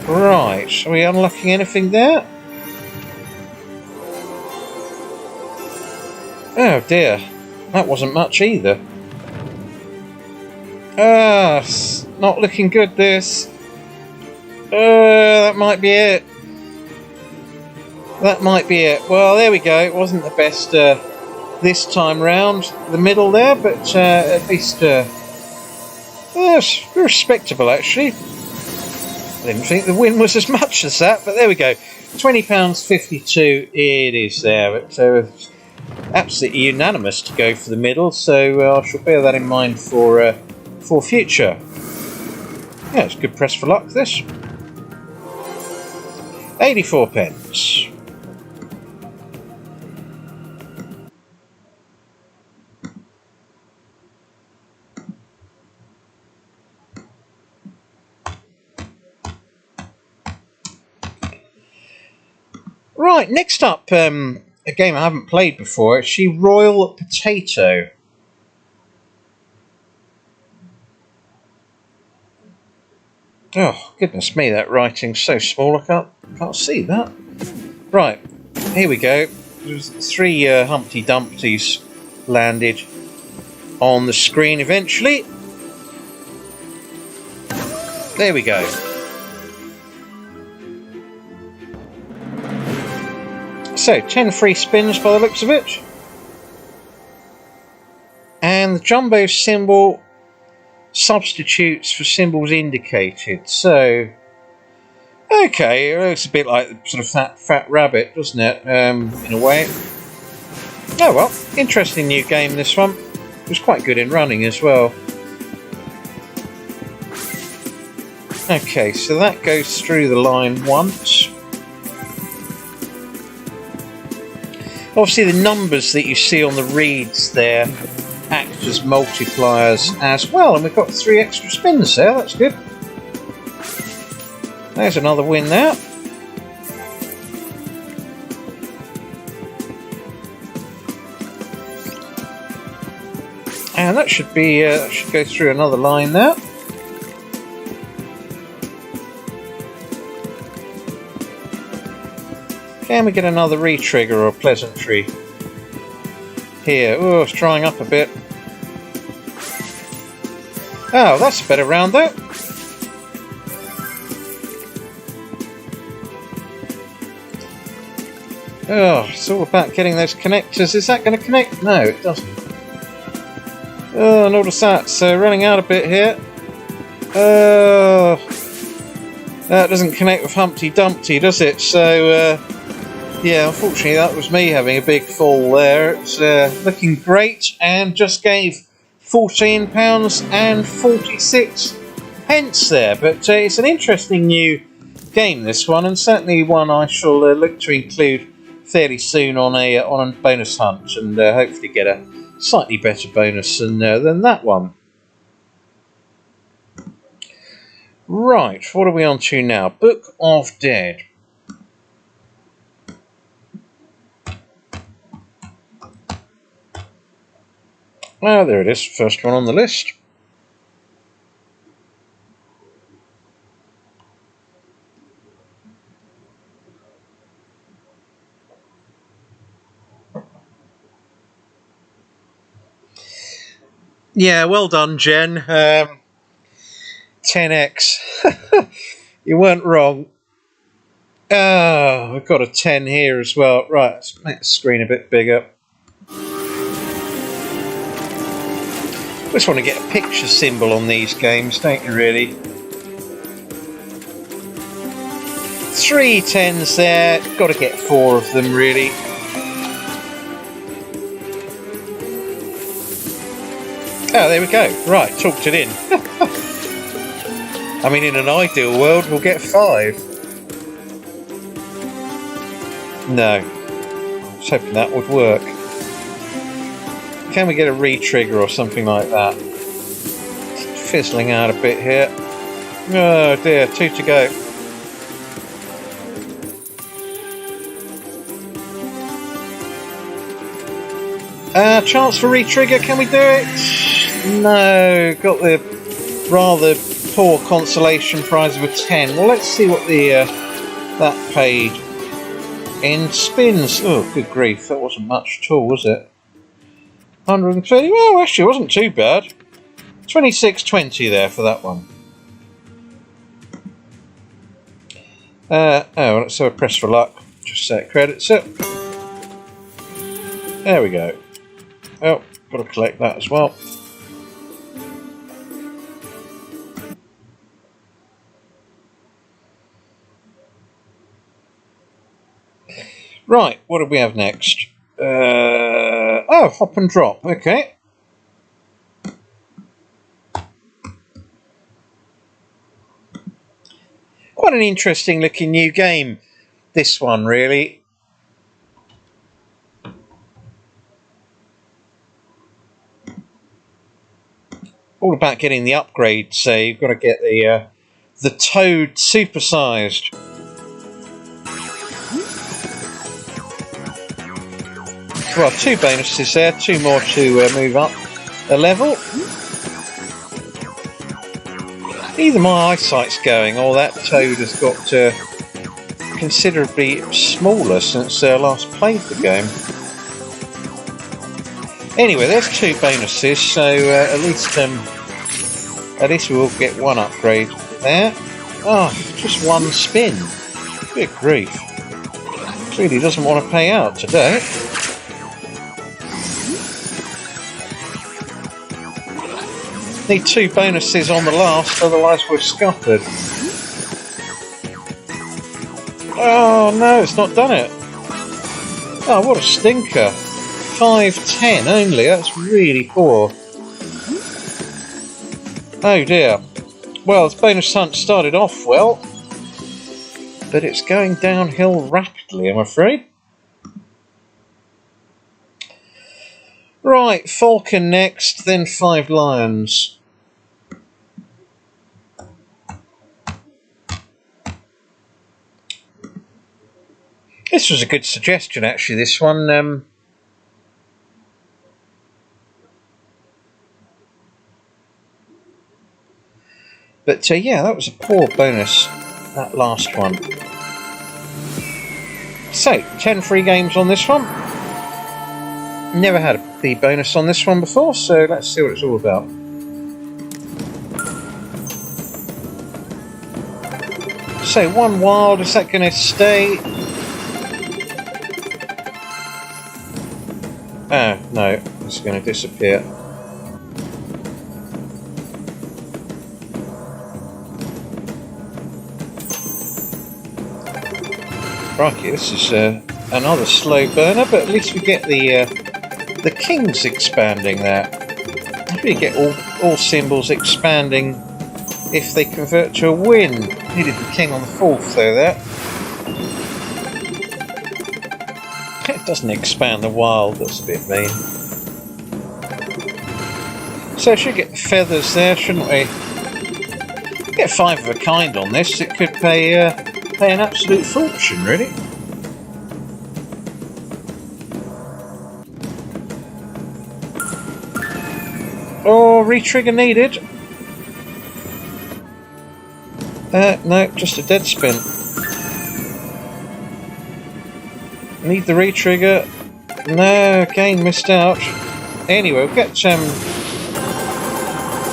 Right, are we unlocking anything there? Oh dear, that wasn't much either. Not looking good, this. That might be it. That might be it. Well, there we go. It wasn't the best this time round, the middle there, but at least it's respectable, actually. I didn't think the win was as much as that, but there we go. £20.52 it is there. But absolutely unanimous to go for the middle, so I shall bear that in mind for future. Yeah, it's good press for luck, this. 84 pence. Right, next up, a game I haven't played before, actually, Royal Potato. Oh, goodness me, that writing's so small I can't see that. Right, here we go. There's 3 Humpty Dumptys landed on the screen eventually. There we go. So, 10 free spins by the looks of it. And the jumbo symbol substitutes for symbols indicated. So, Okay, it looks a bit like sort of fat rabbit, doesn't it? In a way. Oh well, interesting new game, this one. It was quite good in running as well. Okay, so that goes through the line once. Obviously the numbers that you see on the reeds there act as multipliers as well, and we've got 3 extra spins there, that's good. There's another win there. And that should be that should go through another line there. Can we get another re-trigger or pleasantry here? Oh, it's drying up a bit. Oh, that's a better round though. Oh, it's all about getting those connectors. Is that going to connect? No, it doesn't. Oh, notice that. So running out a bit here. Oh, that doesn't connect with Humpty Dumpty, does it? So, yeah, unfortunately that was me having a big fall there. It's looking great and just gave £14.46 there. But it's an interesting new game, this one, and certainly one I shall look to include fairly soon on a bonus hunt, and hopefully get a slightly better bonus than that one. Right, what are we on to now? Book of Dead. Ah, there it is, first one on the list. Yeah, well done, Jen. 10x. You weren't wrong. Oh, we've got a 10 here as well. Right, let's make the screen a bit bigger. Just want to get a picture symbol on these games, don't you, really? 3 10s there. Got to get 4 of them, really. Oh, there we go. Right, talked it in. I mean, in an ideal world, we'll get 5. No. I was hoping that would work. Can we get a re-trigger or something like that? It's fizzling out a bit here. Oh dear, 2 to go. Chance for re-trigger, can we do it? No, got the rather poor consolation prize of a 10. Well, let's see what the that paid in spins. Oh, good grief, that wasn't much at all, was it? 130. Well, actually, it wasn't too bad. 26.20 there for that one. Oh, let's have a press for luck. Just so it credits it. There we go. Oh, got to collect that as well. Right, what do we have next? Oh, hop and drop. Okay. Quite an interesting looking new game, this one, really. All about getting the upgrade, so you've got to get the Toad supersized. Well, 2 bonuses there, 2 more to move up a level. Either my eyesight's going or that Toad has got considerably smaller since last played the game. Anyway, there's 2 bonuses, so at least we will get 1 upgrade there. Oh, just 1 spin. Good grief. Really doesn't want to pay out today. Need 2 bonuses on the last, otherwise we're scuppered. Oh no, it's not done it. Oh, what a stinker. 5-10 only, that's really poor. Oh dear. Well, this bonus hunt started off well, but it's going downhill rapidly, I'm afraid. Right, Falcon next, then 5 lions. This was a good suggestion, actually, this one. But yeah, that was a poor bonus, that last one. So, 10 free games on this one. Never had the bonus on this one before, so let's see what it's all about. So, 1 wild, is that going to stay? Oh, no, it's going to disappear. Crikey, this is another slow burner, but at least we get the kings expanding there. We get all symbols expanding if they convert to a win. Needed the king on the 4th though there. It doesn't expand the wild, that's a bit mean. So should get the feathers there, shouldn't we? Get 5 of a kind on this, it could pay an absolute fortune, really. Oh, re-trigger needed. No, just a dead spin. Need the re-trigger. No, again missed out. Anyway, we'll get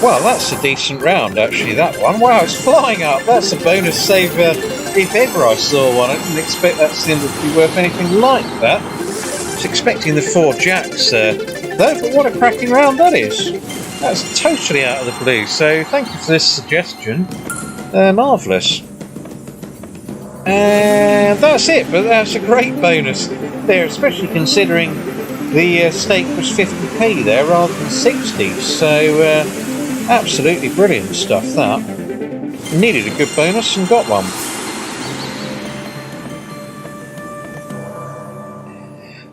well, that's a decent round, actually, that one. Wow, it's flying up. That's a bonus save if ever I saw one. I didn't expect that symbol to be worth anything like that. I was expecting the 4 jacks, though, but what a cracking round that is. That's totally out of the blue, so thank you for this suggestion. Marvellous. And that's it, but that's a great bonus there, especially considering the stake was 50p there rather than 60, so absolutely brilliant stuff, that. Needed a good bonus and got one.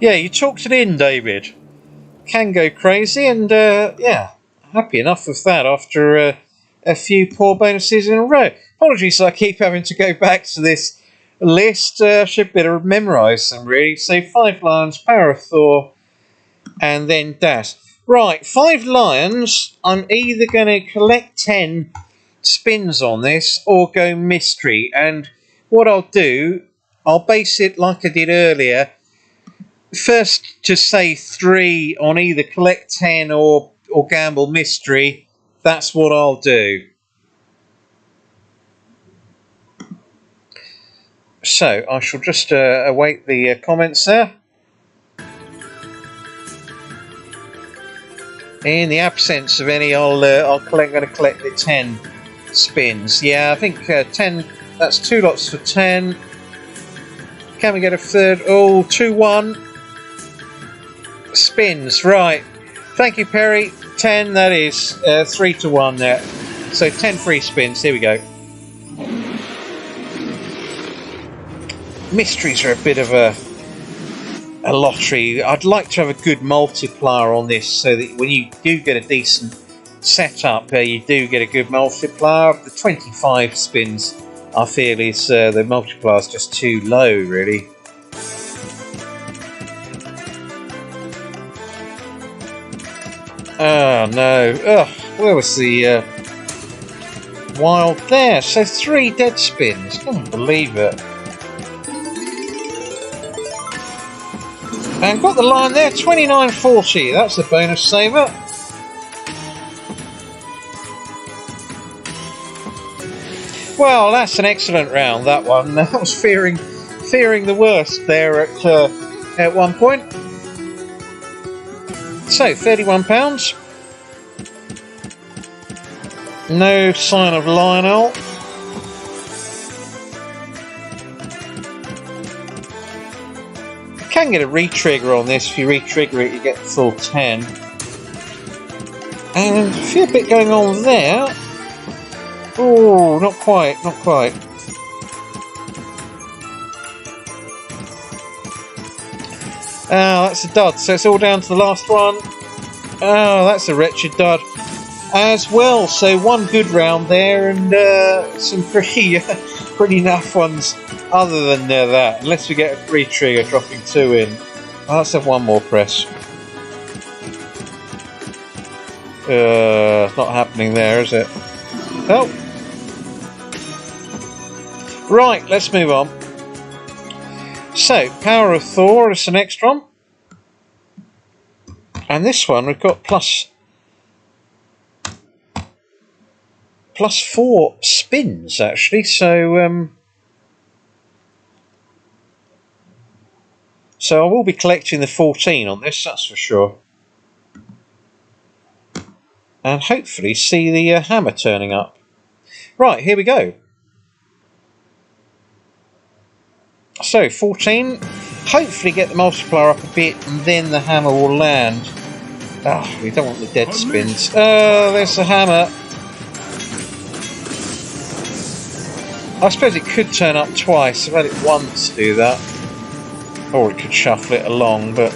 Yeah, you talked it in, David. Can go crazy, and yeah, happy enough with that after a few poor bonuses in a row. Apologies, I keep having to go back to this list. Should better memorise them, really. So 5 lions, power of Thor, and then dash. Right, 5 lions. I'm either going to collect 10 spins on this or go mystery. And what I'll do, I'll base it like I did earlier. First, to say 3 on either collect 10 or gamble mystery. That's what I'll do. So I shall just await the comments there. In the absence of any, I'm going to collect the 10 spins. Yeah, I think 10. That's 2 lots for 10. Can we get a third? Oh, 2-1 spins. Right. Thank you, Perry. 10. That is 3-1 there. So 10 free spins. Here we go. Mysteries are a bit of a lottery. I'd like to have a good multiplier on this so that when you do get a decent setup, you do get a good multiplier. The 25 spins, I feel, is the multiplier is just too low, really. Oh no! Ugh, where was the wild there? So 3 dead spins. Can't believe it. And got the line there, 29.40. That's a bonus saver. Well, that's an excellent round, that one. I was fearing the worst there at one point. So, £31. No sign of Lionel. can get a re-trigger on this. If you re-trigger it, you get the full 10. And a fair bit going on there. Oh, not quite, not quite. Oh, that's a dud. So it's all down to the last one. Oh, that's a wretched dud as well. So one good round there, and some pretty naff ones other than that. Unless we get a re-trigger dropping 2 in. Oh, let's have one more press. Not happening there, is it? Oh. Right, let's move on. So, Power of Thor is the next one. And this one we've got plus 4 spins actually, so I will be collecting the 14 on this, that's for sure. And hopefully see the hammer turning up. Right, here we go. So 14, hopefully get the multiplier up a bit and then the hammer will land. Ah, we don't want the dead spins. Oh, there's the hammer. I suppose it could turn up twice. I've had it once do that. Or it could shuffle it along, but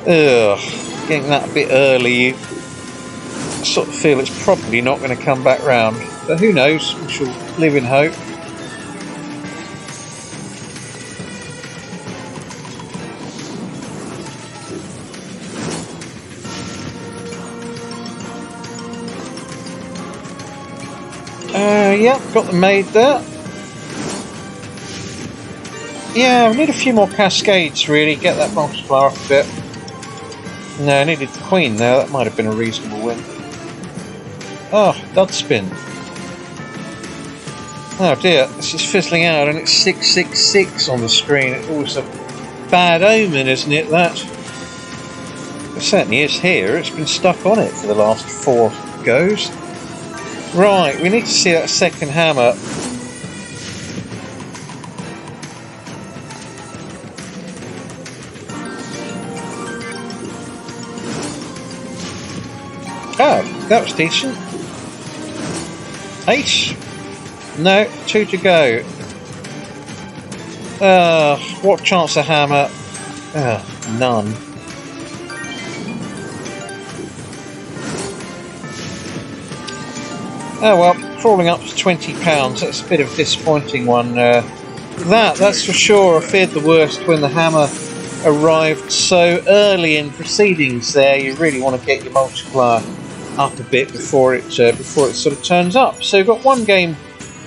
getting that a bit early, I sort of feel it's probably not going to come back round. But who knows? We shall live in hope. Yeah, got them made there. Yeah, we need a few more cascades really, get that multiplier up a bit. No, I needed the queen there, that might have been a reasonable win. Oh, dud spin. Oh dear, this is fizzling out and it's 666 on the screen. It's always a bad omen, isn't it, that? It certainly is here, it's been stuck on it for the last 4 goes. Right, we need to see that second hammer. Oh, that was decent. Ace? No, 2 to go. What chance of hammer? None. Oh well, crawling up to £20. That's a bit of a disappointing one. That's for sure. I feared the worst when the hammer arrived so early in proceedings. There, you really want to get your multiplier up a bit before it sort of turns up. So we've got 1 game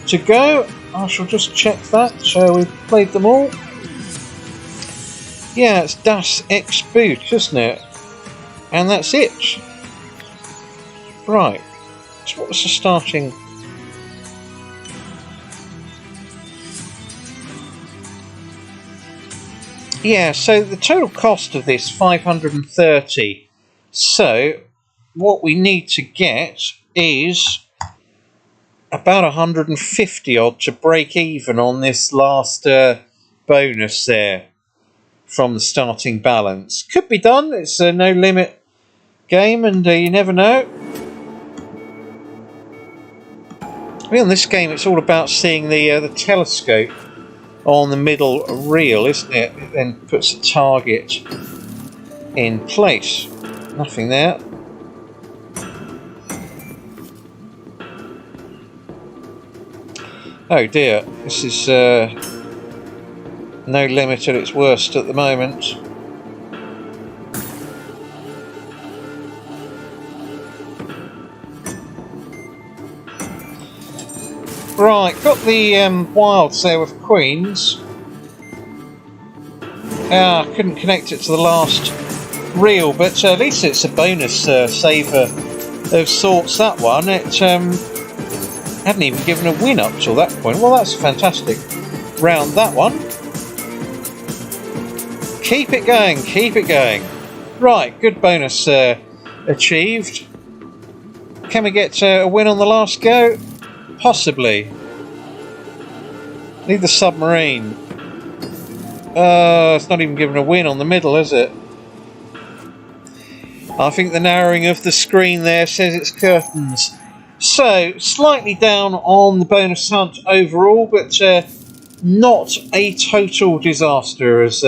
to go. I shall just check that. So we've played them all. Yeah, it's Das X Boot, isn't it? And that's it. Right. So what was the starting? Yeah, so the total cost of this 530. So what we need to get is about 150 odd to break even on this last bonus there from the starting balance. Could be done. It's a no limit game, and you never know. On this game, it's all about seeing the telescope on the middle reel, isn't it? It then puts a target in place. Nothing there. Oh dear, this is no limit at its worst at the moment. Right, got the wilds there with queens. Couldn't connect it to the last reel, but at least it's a bonus saver of sorts, that one. It hadn't even given a win up till that point. Well, that's a fantastic round, that one. Keep it going, keep it going. Right, good bonus achieved. Can we get a win on the last go? Possibly. Need the submarine. It's not even given a win on the middle, is it? I think the narrowing of the screen there says it's curtains. So, slightly down on the bonus hunt overall, but not a total disaster, as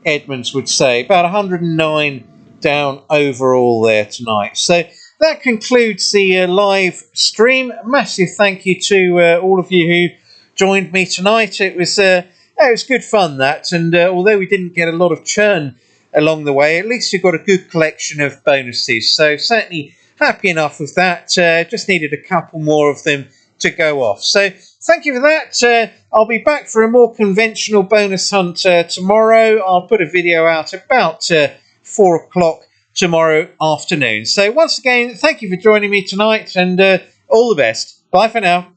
Edmonds would say. About 109 down overall there tonight. So, that concludes the live stream. Massive thank you to all of you who joined me tonight. It was good fun, that, and although we didn't get a lot of churn along the way, at least you got a good collection of bonuses, so certainly happy enough with that. Just needed a couple more of them to go off, so thank you for that. I'll be back for a more conventional bonus hunt tomorrow. I'll put a video out about 4 o'clock tomorrow afternoon. So once again, thank you for joining me tonight, and all the best. Bye for now.